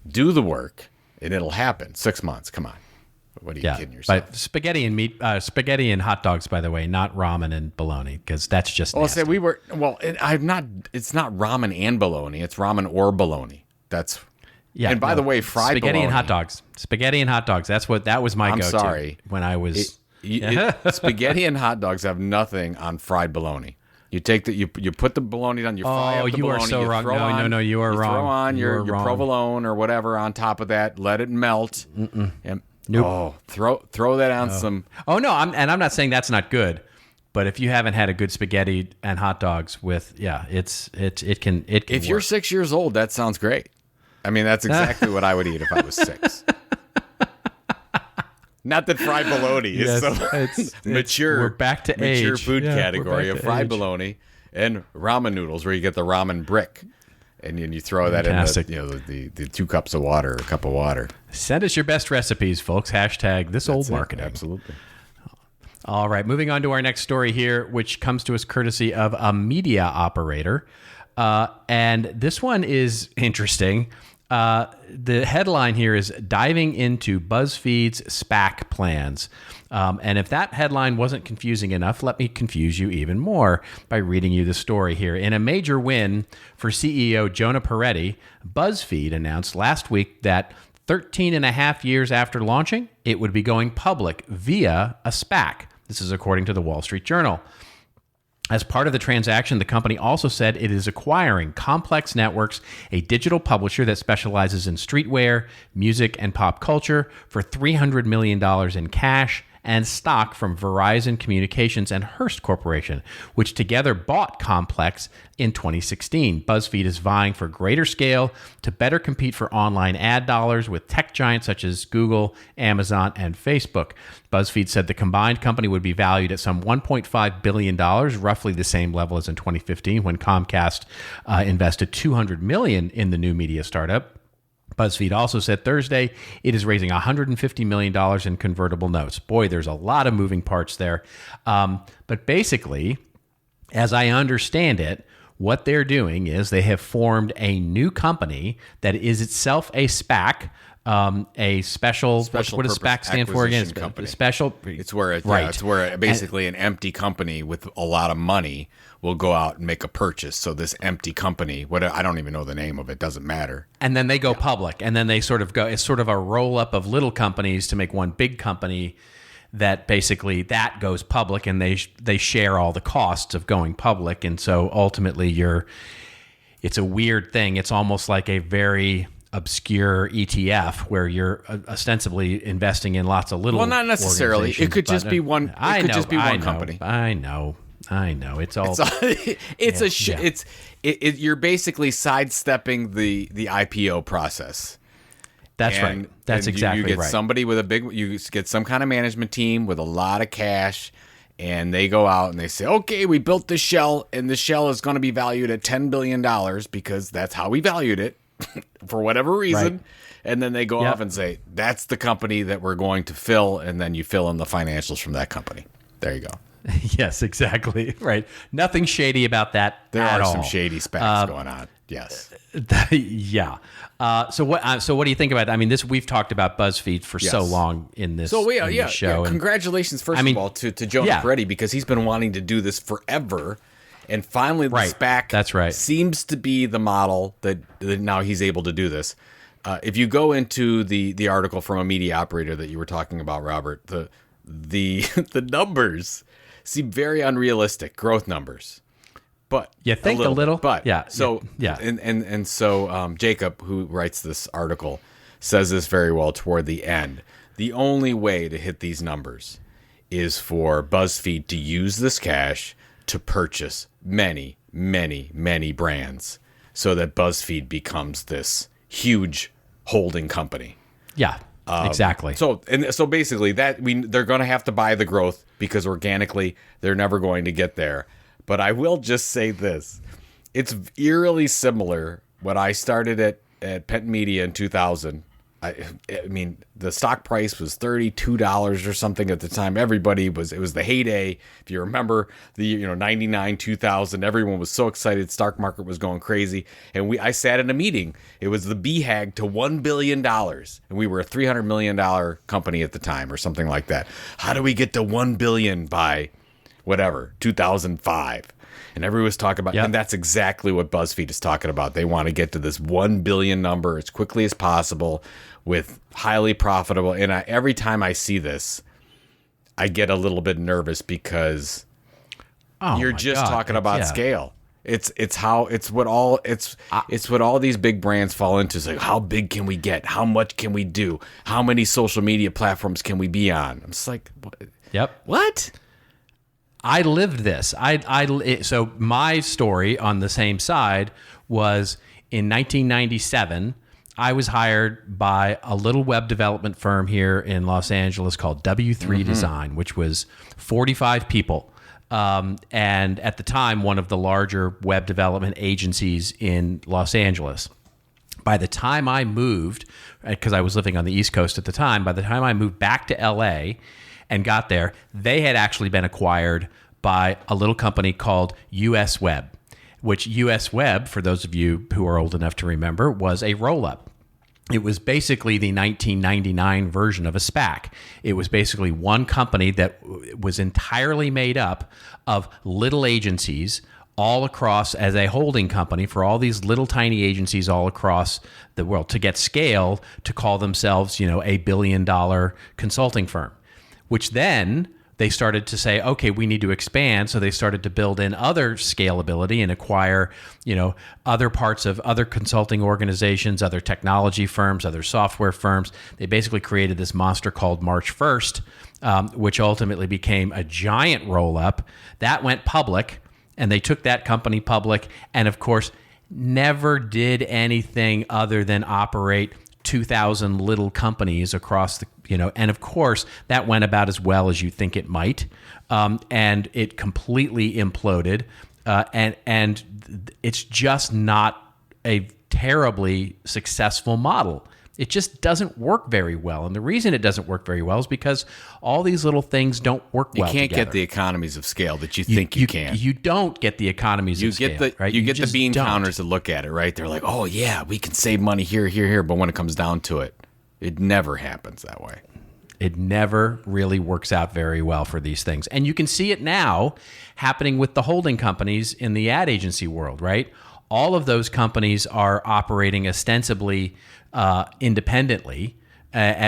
do the work, and it'll happen. 6 months. Come on. What are you kidding yourself? But spaghetti and hot dogs, by the way, not ramen and bologna, because that's just nasty. It's not ramen and bologna. It's ramen or bologna. That's And by the way, fried spaghetti bologna. And hot dogs. Spaghetti and hot dogs. That was my go-to. I'm sorry. When I was spaghetti and hot dogs have nothing on fried bologna. You take you put the bologna on, you fry up the bologna. You are so wrong. No, you are wrong. Throw on your provolone or whatever on top of that. Let it melt. And throw that on some. Oh no, I'm not saying that's not good, but if you haven't had a good spaghetti and hot dogs with, it can. If you're 6 years old, that sounds great. I mean, that's exactly what I would eat if I was 6. Not that fried bologna is mature. We're back to mature age. food category of fried bologna and ramen noodles, where you get the ramen brick, and then you throw that in the 2 cups of water, or a cup of water. Send us your best recipes, folks. Hashtag #ThisOldMarketing. Absolutely. All right, moving on to our next story here, which comes to us courtesy of a media operator, and this one is interesting. The headline here is diving into BuzzFeed's SPAC plans. And if that headline wasn't confusing enough, let me confuse you even more by reading you the story here. In a major win for CEO Jonah Peretti, BuzzFeed announced last week that 13 and a half years after launching, it would be going public via a SPAC. This is according to the Wall Street Journal. As part of the transaction, the company also said it is acquiring Complex Networks, a digital publisher that specializes in streetwear, music, and pop culture, for $300 million in cash and stock from Verizon Communications and Hearst Corporation, which together bought Complex in 2016. BuzzFeed is vying for greater scale to better compete for online ad dollars with tech giants such as Google, Amazon, and Facebook. BuzzFeed said the combined company would be valued at some $1.5 billion, roughly the same level as in 2015 when Comcast invested $200 million in the new media startup. BuzzFeed also said Thursday it is raising $150 million in convertible notes. Boy, there's a lot of moving parts there. But basically, as I understand it, what they're doing is they have formed a new company that is itself a SPAC, a special what does SPAC stand for again? Company. Special. It's where basically an empty company with a lot of money will go out and make a purchase. So this empty company, I don't even know the name of it, doesn't matter. And then they go public, and then they sort of go. It's sort of a roll up of little companies to make one big company. That basically that goes public, and they share all the costs of going public, and so ultimately it's a weird thing. It's almost like a very obscure ETF where you're ostensibly investing in lots of little. Well, not necessarily. It could just be one. It could just be one company. I know. It's all. You're basically sidestepping the IPO process. That's right. That's exactly right. You get somebody with you get some kind of management team with a lot of cash, and they go out and they say, okay, we built this shell, and the shell is going to be valued at $10 billion because that's how we valued it for whatever reason. Right. And then they go off and say, that's the company that we're going to fill, and then you fill in the financials from that company. There you go. Yes, exactly. Right. Nothing shady about that there at all. There are some shady SPACs going on. Yes. Yeah. So what do you think about that? I mean, we've talked about Buzzfeed for so long in this, show. Yeah. Congratulations, first of all, to Joe Peretti, because he's been wanting to do this forever. And finally, the SPAC seems to be the model that now he's able to do this. If you go into the article from a media operator that you were talking about, Robert, the numbers seem very unrealistic, growth numbers. But you think a little, but so Jacob, who writes this article, says this very well toward the end. The only way to hit these numbers is for BuzzFeed to use this cash to purchase many, many, many brands, so that BuzzFeed becomes this huge holding company. Yeah, exactly. So basically, they're going to have to buy the growth because organically they're never going to get there. But I will just say this. It's eerily similar when I started at Penn Media in 2000. I mean, the stock price was $32 or something at the time. It was the heyday. If you remember 99, 2000, everyone was so excited. Stock market was going crazy. And I sat in a meeting. It was the BHAG to $1 billion. And we were a $300 million company at the time or something like that. How do we get to $1 billion by 2005? And everyone was talking about, and that's exactly what BuzzFeed is talking about. They want to get to this 1 billion number as quickly as possible with highly profitable. And every time I see this, I get a little bit nervous because you're just talking about scale. It's what all these big brands fall into. It's like, how big can we get? How much can we do? How many social media platforms can we be on? I'm just like, what? I lived this. So my story on the same side was in 1997. I was hired by a little web development firm here in Los Angeles called W3 Design, which was 45 people. And at the time, one of the larger web development agencies in Los Angeles. By the time I moved, because I was living on the East Coast at the time, by the time I moved back to LA and got there, they had actually been acquired by a little company called US Web, which US Web, for those of you who are old enough to remember, was a roll-up. It was basically the 1999 version of a SPAC. It was basically one company that was entirely made up of little agencies all across, as a holding company for all these little tiny agencies all across the world to get scale to call themselves, a billion-dollar consulting firm, which then they started to say, okay, we need to expand. So they started to build in other scalability and acquire, other parts of other consulting organizations, other technology firms, other software firms. They basically created this monster called March 1st, which ultimately became a giant roll-up. That went public, and they took that company public, and of course, never did anything other than operate 2,000 little companies across the, and of course that went about as well as you think it might, and it completely imploded, and it's just not a terribly successful model. It just doesn't work very well, and the reason it doesn't work very well is because all these little things don't work well together. You can't get the economies of scale that you think you can. You don't get the economies of scale, right? You get the bean counters to look at it, right? They're like, oh yeah, we can save money here, but when it comes down to it, It never happens that way. It never really works out very well for these things. And you can see it now happening with the holding companies in the ad agency world, right? All of those companies are operating ostensibly independently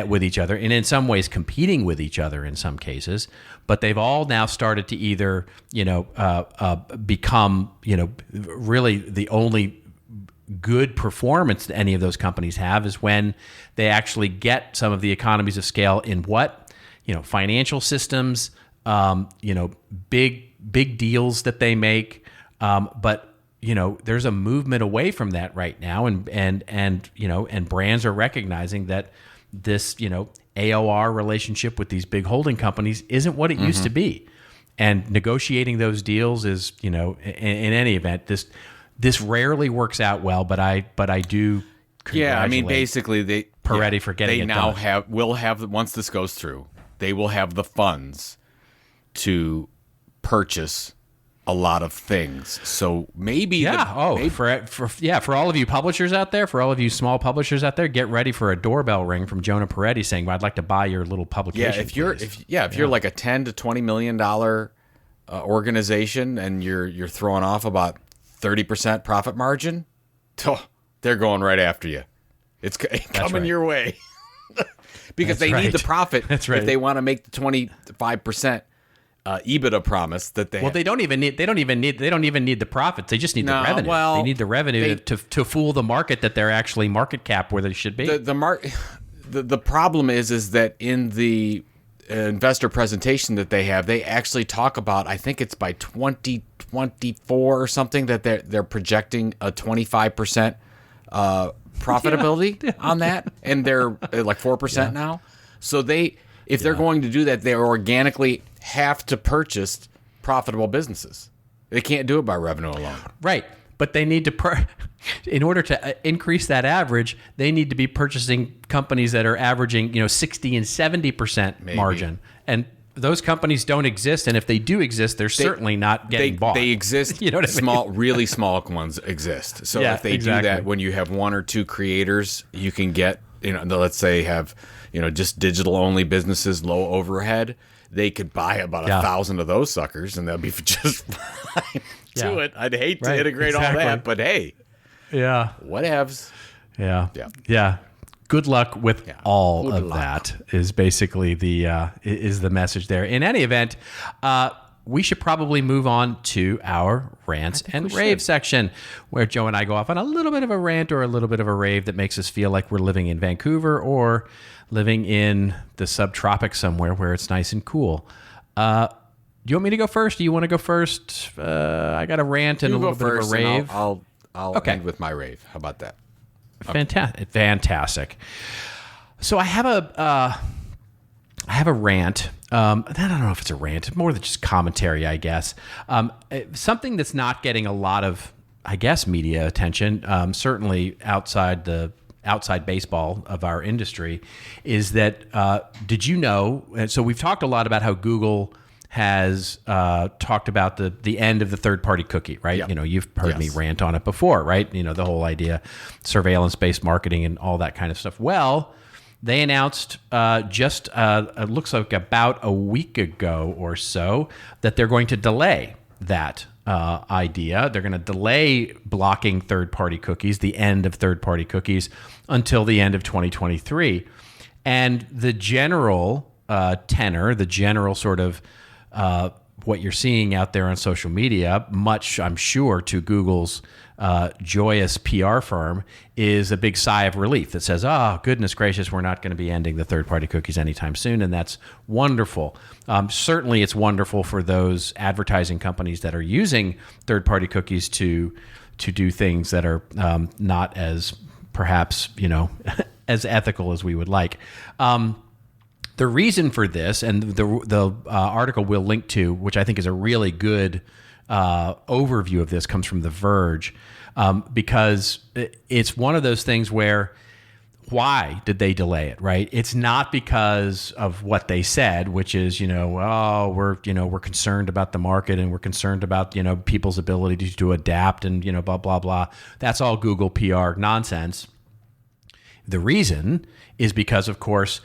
with each other, and in some ways competing with each other in some cases. But they've all now started to either, become, really the only good performance that any of those companies have is when they actually get some of the economies of scale in financial systems, big deals that they make. But there's a movement away from that right now, and brands are recognizing that this, AOR relationship with these big holding companies isn't what it used to be. And negotiating those deals is, in any event, this rarely works out well, but I do congratulate Yeah, I mean, basically Peretti for getting it done. They now will have, once this goes through, they will have the funds to purchase a lot of things. So maybe for all of you publishers out there, for all of you small publishers out there, get ready for a doorbell ring from Jonah Peretti saying, "I'd like to buy your little publication." Yeah, if you're like a $10 to $20 million organization and you're throwing off about 30% profit margin, they're going right after you. It's coming your way. Because they need the profit. That's right. If they want to make the 25% EBITDA promise that they they don't even need the profits. They just need the revenue. Well, they need the revenue to fool the market that they're actually market cap where they should be. The problem is that in the investor presentation that they have, they actually talk about, I think it's by 2024 or something, that they're projecting a 25% profitability on that, and they're like 4% now. So if they're going to do that, they organically have to purchase profitable businesses. They can't do it by revenue alone. Right. But they need to, in order to increase that average, they need to be purchasing companies that are averaging, 60 and 70% margin. And those companies don't exist. And if they do exist, they're certainly not getting bought. They exist. You know what I mean? Really small ones exist. So if they do that, when you have one or two creators, you can get, let's say have, just digital only businesses, low overhead. They could buy about 1,000 of those suckers, and they'll be just fine to it. I'd hate to integrate all that, but hey, whatevs. Yeah. Good luck with all of that. Is basically the message there. In any event, we should probably move on to our rants and rave section, where Joe and I go off on a little bit of a rant or a little bit of a rave that makes us feel like we're living in Vancouver or living in the subtropics somewhere where it's nice and cool. Do you want me to go first? Do you want to go first? I got a rant and a little bit of a rave. I'll end with my rave. How about that? Fantastic. So I have a rant. I don't know if it's a rant. It's more than just commentary, I guess. Something that's not getting a lot of, I guess, media attention, certainly outside baseball of our industry, is that did you know? So we've talked a lot about how Google has talked about the end of the third-party cookie, right? Yep. You've heard me rant on it before, right? The whole idea, surveillance-based marketing and all that kind of stuff. Well, they announced it looks like about a week ago or so that they're going to delay that idea. They're going to delay blocking third-party cookies, the end of third-party cookies, until the end of 2023. And the general tenor, the general sort of what you're seeing out there on social media, much, I'm sure, to Google's joyous PR firm, is a big sigh of relief that says, oh, goodness gracious, we're not going to be ending the third-party cookies anytime soon, and that's wonderful. Certainly it's wonderful for those advertising companies that are using third-party cookies to do things that are not as, perhaps, as ethical as we would like. The reason for this, and the article we'll link to, which I think is a really good overview of this, comes from The Verge, because it's one of those things where, why did they delay it, right? It's not because of what they said, which is, we're concerned about the market and we're concerned about, people's ability to adapt and, blah, blah, blah. That's all Google PR nonsense. The reason is because, of course,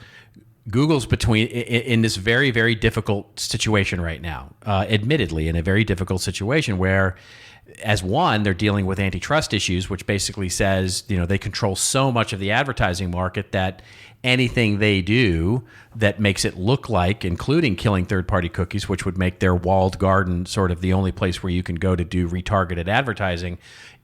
Google's in this very, very difficult situation right now, admittedly in a very difficult situation where, as one, they're dealing with antitrust issues, which basically says, they control so much of the advertising market that anything they do that makes it look like, including killing third-party cookies, which would make their walled garden sort of the only place where you can go to do retargeted advertising,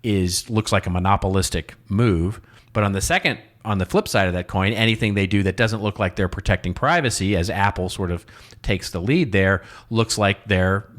looks like a monopolistic move. But on the flip side of that coin, anything they do that doesn't look like they're protecting privacy, as Apple sort of takes the lead there, looks like they're,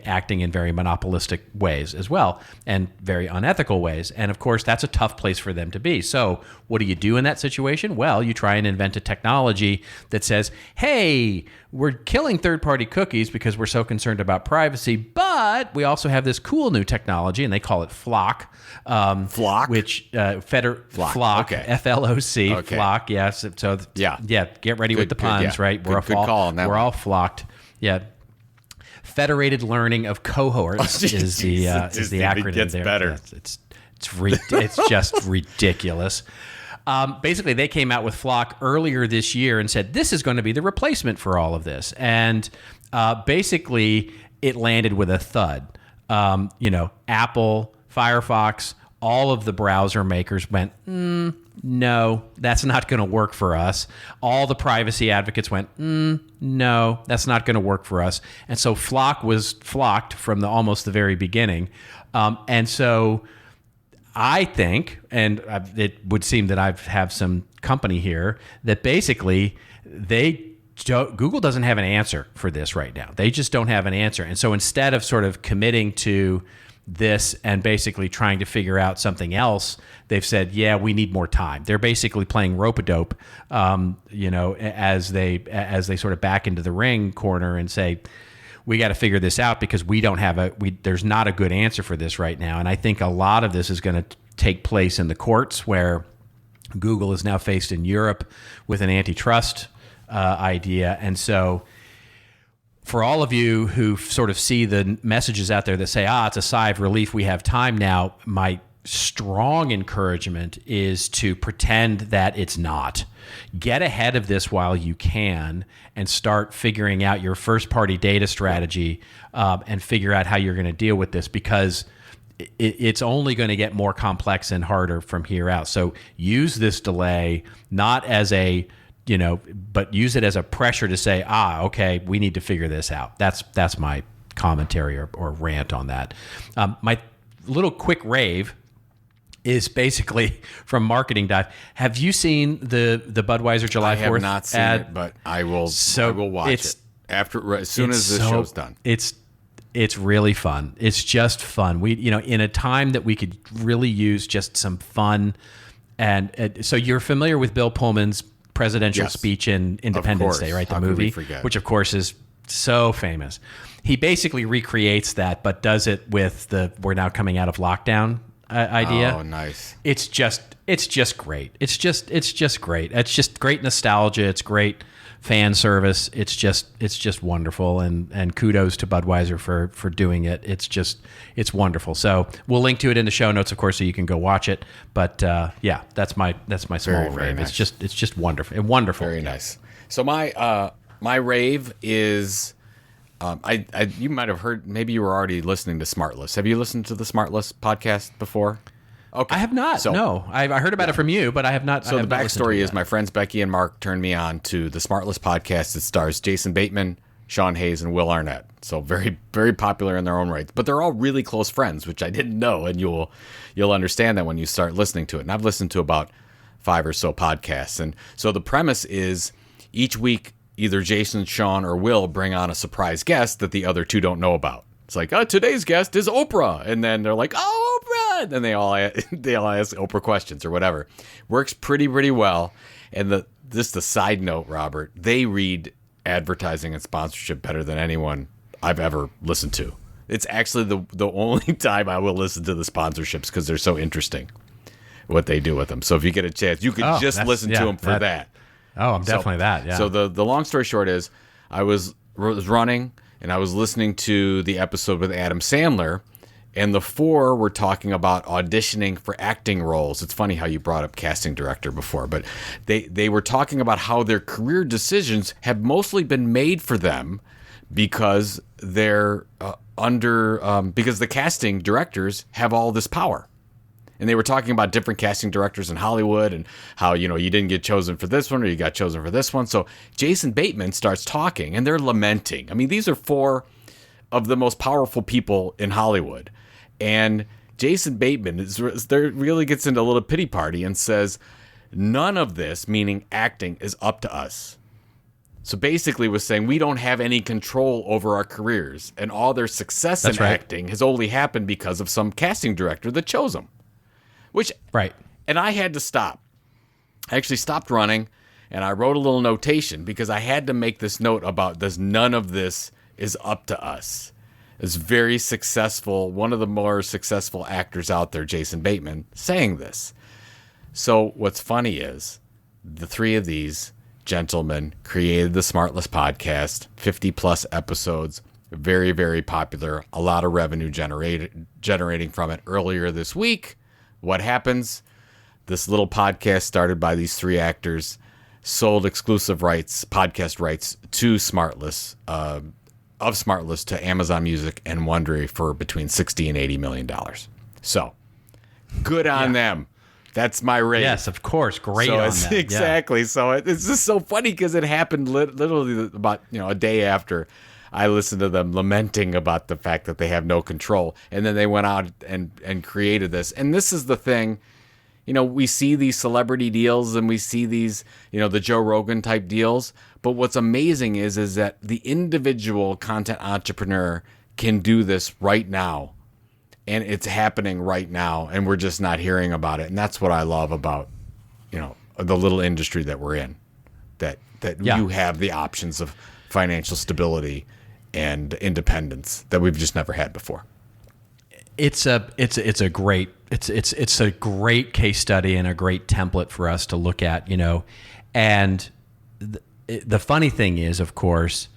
acting in very monopolistic ways as well, and very unethical ways. And of course, that's a tough place for them to be. So what do you do in that situation? Well, you try and invent a technology that says, hey, we're killing third-party cookies because we're so concerned about privacy, but we also have this cool new technology, and they call it FLoC. FLoC? Which, FLoC. Okay. F-L-O-C, okay. FLoC, yes. So, yeah, get ready with the puns, right? Good call on that We're one. all flocked. Yeah. Federated learning of cohorts is the acronym. It gets there. better. It's just ridiculous. Basically, they came out with FLoC earlier this year and said this is going to be the replacement for all of this, and basically it landed with a thud. Apple, Firefox, all of the browser makers went, no, that's not going to work for us. All the privacy advocates went, no, that's not going to work for us. And so FLoC was flocked from almost the very beginning. And so I think, and it would seem that I have some company here, that basically Google doesn't have an answer for this right now. They just don't have an answer. And so instead of sort of committing to this and basically trying to figure out something else, they've said, yeah, we need more time. They're basically playing rope-a-dope, as they sort of back into the ring corner and say, we got to figure this out because we don't have there's not a good answer for this right now. And I think a lot of this is going to take place in the courts, where Google is now faced in Europe with an antitrust idea. And so for all of you who sort of see the messages out there that say, it's a sigh of relief, we have time now, my strong encouragement is to pretend that it's not. Get ahead of this while you can and start figuring out your first-party data strategy, and figure out how you're going to deal with this, because it's only going to get more complex and harder from here out. So use this delay not as but use it as a pressure to say, okay, we need to figure this out. That's my commentary or rant on that. My little quick rave is basically from Marketing Dive. Have you seen the Budweiser July 4th ad? I have not seen it, but I will watch it as soon as this show's done. It's really fun. It's just fun. We, in a time that we could really use just some fun. And so you're familiar with Bill Pullman's presidential speech in Independence Day, right? The movie, which of course is so famous. He basically recreates that, but does it with we're now coming out of lockdown idea. Oh, nice. It's just great. It's just great. It's just great nostalgia. It's great fan service. It's just wonderful. And kudos to Budweiser for doing it. It's wonderful. So we'll link to it in the show notes, of course, so you can go watch it. But that's my small rave. Nice. It's just wonderful. Wonderful. Very nice. So my rave is, you might have heard, maybe you were already listening to SmartList. Have you listened to the SmartList podcast before? Okay. I have not. No, I heard about it from you, but I have not. So the backstory is my friends Becky and Mark turned me on to the SmartList podcast. It stars Jason Bateman, Sean Hayes, and Will Arnett. So very, very popular in their own right. But they're all really close friends, which I didn't know, and you'll understand that when you start listening to it. And I've listened to about 5 or so podcasts. And so the premise is each week either Jason, Sean, or Will bring on a surprise guest that the other two don't know about. It's like, today's guest is Oprah. And then they're like, Oprah. And then they all ask Oprah questions or whatever. Works pretty well. And the side note, Robert, they read advertising and sponsorship better than anyone I've ever listened to. It's actually the only time I will listen to the sponsorships because they're so interesting what they do with them. So if you get a chance, you could just listen to them for that. Oh, I'm definitely that. Yeah. So the long story short is I was running and I was listening to the episode with Adam Sandler, And the 4 were talking about auditioning for acting roles. It's funny how you brought up casting director before, but they were talking about how their career decisions have mostly been made for them because they're because the casting directors have all this power. And they were talking about different casting directors in Hollywood and how, you didn't get chosen for this one or you got chosen for this one. So Jason Bateman starts talking and they're lamenting. I mean, these are 4 of the most powerful people in Hollywood. And Jason Bateman really gets into a little pity party and says, none of this, meaning acting, is up to us. So basically was saying we don't have any control over our careers. And all their success in acting has only happened because of some casting director that chose them. And I had to stop. I actually stopped running and I wrote a little notation because I had to make this note about this. None of this is up to us. It's very successful. One of the more successful actors out there, Jason Bateman, saying this. So what's funny is the 3 of these gentlemen created the Smartless podcast, 50 plus episodes, very, very popular, a lot of revenue generating from it. Earlier this week, what happens? This little podcast started by these 3 actors sold exclusive rights, podcast rights to Smartless, of Smartless to Amazon Music and Wondery for between $60 and $80 million. So good on them. That's my rate. Yes, of course. Great on them. Exactly. Yeah. So it's just so funny because it happened literally about a day after I listened to them lamenting about the fact that they have no control. And then they went out and created this. And this is the thing, we see these celebrity deals and we see these, the Joe Rogan type deals. But what's amazing is that the individual content entrepreneur can do this right now. And it's happening right now. And we're just not hearing about it. And that's what I love about, the little industry that we're in, that you have the options of financial stability and independence that we've just never had before. It's a great case study and a great template for us to look at, and the funny thing is, of course,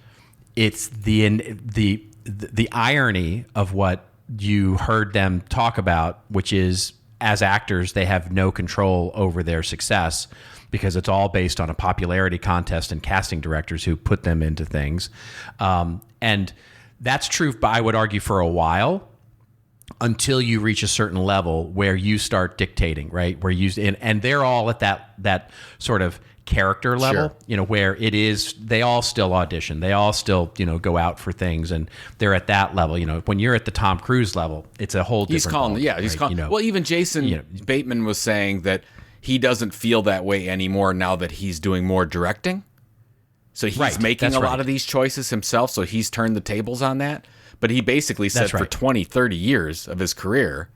it's the irony of what you heard them talk about, which is as actors, they have no control over their success because it's all based on a popularity contest and casting directors who put them into things. And that's true, but I would argue for a while, until you reach a certain level where you start dictating, right? Where and they're all at that sort of character level, where it is, they all still audition. They all still, go out for things and they're at that level. When you're at the Tom Cruise level, it's a whole different ballgame, he's calling. Well, even Jason Bateman was saying that he doesn't feel that way anymore now that he's doing more directing. So he's making a lot of these choices himself. So he's turned the tables on that. But he basically said for 20, 30 years of his career,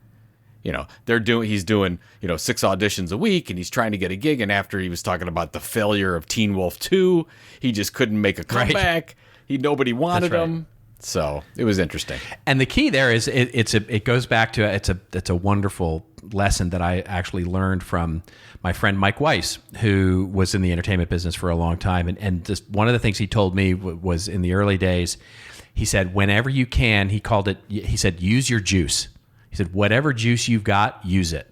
he's doing, 6 auditions a week and he's trying to get a gig. And after he was talking about the failure of Teen Wolf 2, he just couldn't make a comeback. Nobody wanted him. So it was interesting. And the key there is it goes back to it's a wonderful lesson that I actually learned from my friend Mike Weiss, who was in the entertainment business for a long time. And just one of the things he told me was in the early days, he said, whenever you can, he said, use your juice. He said, whatever juice you've got, use it.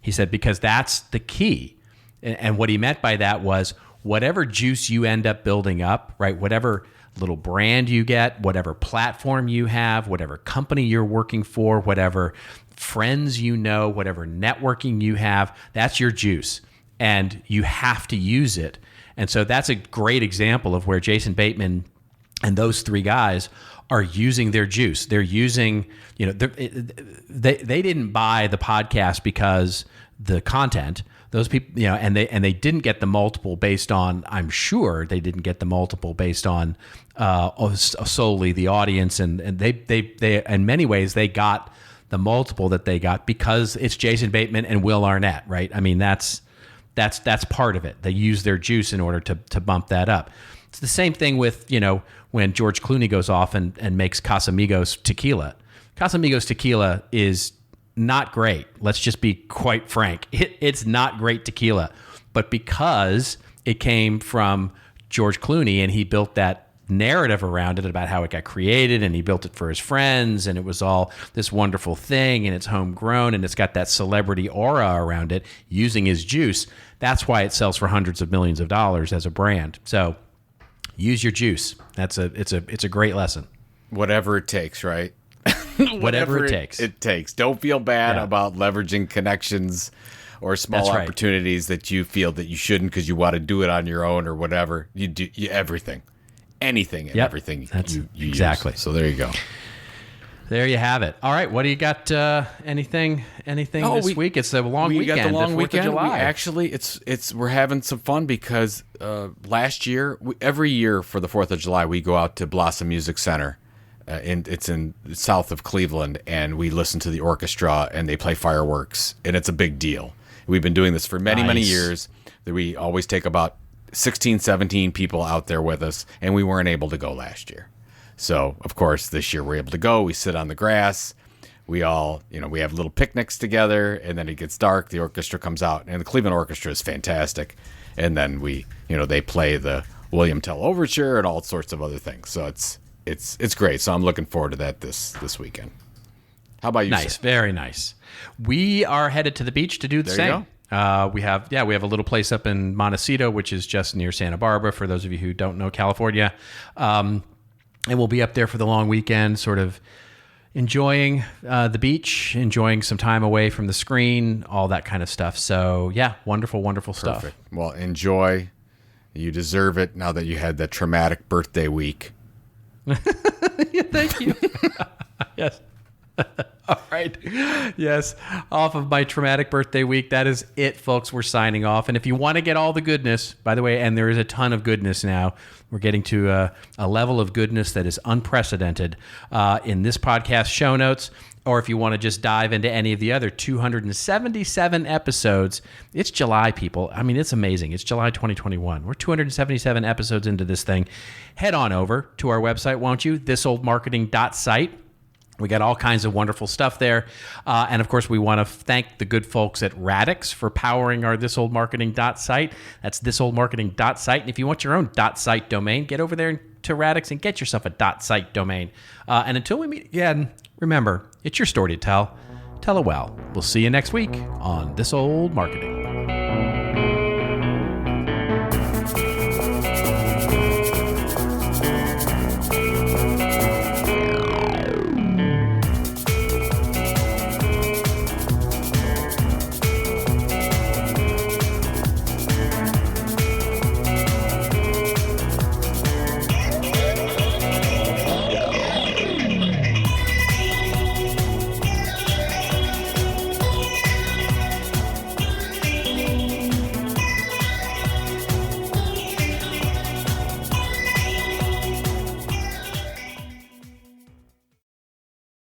He said, because that's the key. And what he meant by that was whatever juice you end up building up, right? Whatever little brand you get, whatever platform you have, whatever company you're working for, whatever friends whatever networking you have, that's your juice. And you have to use it. And so that's a great example of where Jason Bateman and those 3 guys are using their juice. They're using, they didn't buy the podcast because the content. Those people, and they didn't get the multiple based on. I'm sure they didn't get the multiple based on solely the audience, and they in many ways they got the multiple that they got because it's Jason Bateman and Will Arnett, right? I mean that's part of it. They use their juice in order to bump that up. It's the same thing with, when George Clooney goes off and makes Casamigos tequila. Casamigos tequila is not great. Let's just be quite frank. It's not great tequila. But because it came from George Clooney and he built that narrative around it about how it got created, and he built it for his friends, and it was all this wonderful thing, and it's homegrown, and it's got that celebrity aura around it using his juice. That's why it sells for hundreds of millions of dollars as a brand. So use your juice. It's a great lesson. Whatever it takes, right? Whatever it takes. It takes. Don't feel bad about leveraging connections or small opportunities that you feel that you shouldn't because you want to do it on your own or whatever. You do everything. Anything and everything you exactly use. So there you go. There you have it. All right, what do you got? Anything this week? It's a long weekend. We got the long weekend. Of July. Actually, we're having some fun because last year, every year for the 4th of July, we go out to Blossom Music Center. It's in south of Cleveland, and we listen to the orchestra, and they play fireworks, and it's a big deal. We've been doing this for many years. We always take about 16, 17 people out there with us, and we weren't able to go last year. So, of course, this year we're able to go. We sit on the grass. We all, we have little picnics together, and then it gets dark. The orchestra comes out, and the Cleveland Orchestra is fantastic. And then they play the William Tell Overture and all sorts of other things. So it's great. So I'm looking forward to that this weekend. How about you? Nice, sir? Very nice. We are headed to the beach to do the same. We have a little place up in Montecito, which is just near Santa Barbara. For those of you who don't know California, and we'll be up there for the long weekend, sort of enjoying the beach, enjoying some time away from the screen, all that kind of stuff. So yeah, wonderful stuff. Perfect. Well, enjoy. You deserve it now that you had that traumatic birthday week. Yeah, thank you. Yes. All right. Yes. Off of my traumatic birthday week. That is it, folks. We're signing off. And if you want to get all the goodness, by the way, and there is a ton of goodness now, we're getting to a level of goodness that is unprecedented in this podcast show notes. Or if you want to just dive into any of the other 277 episodes, it's July, people. I mean, it's amazing. It's July 2021. We're 277 episodes into this thing. Head on over to our website, won't you? ThisOldMarketing.site. We got all kinds of wonderful stuff there. And of course, we want to thank the good folks at Radix for powering our ThisOldMarketing.site. That's ThisOldMarketing.site. And if you want your own .site domain, get over there to Radix and get yourself a .site domain. And until we meet again, remember, it's your story to tell. Tell it well. We'll see you next week on This Old Marketing.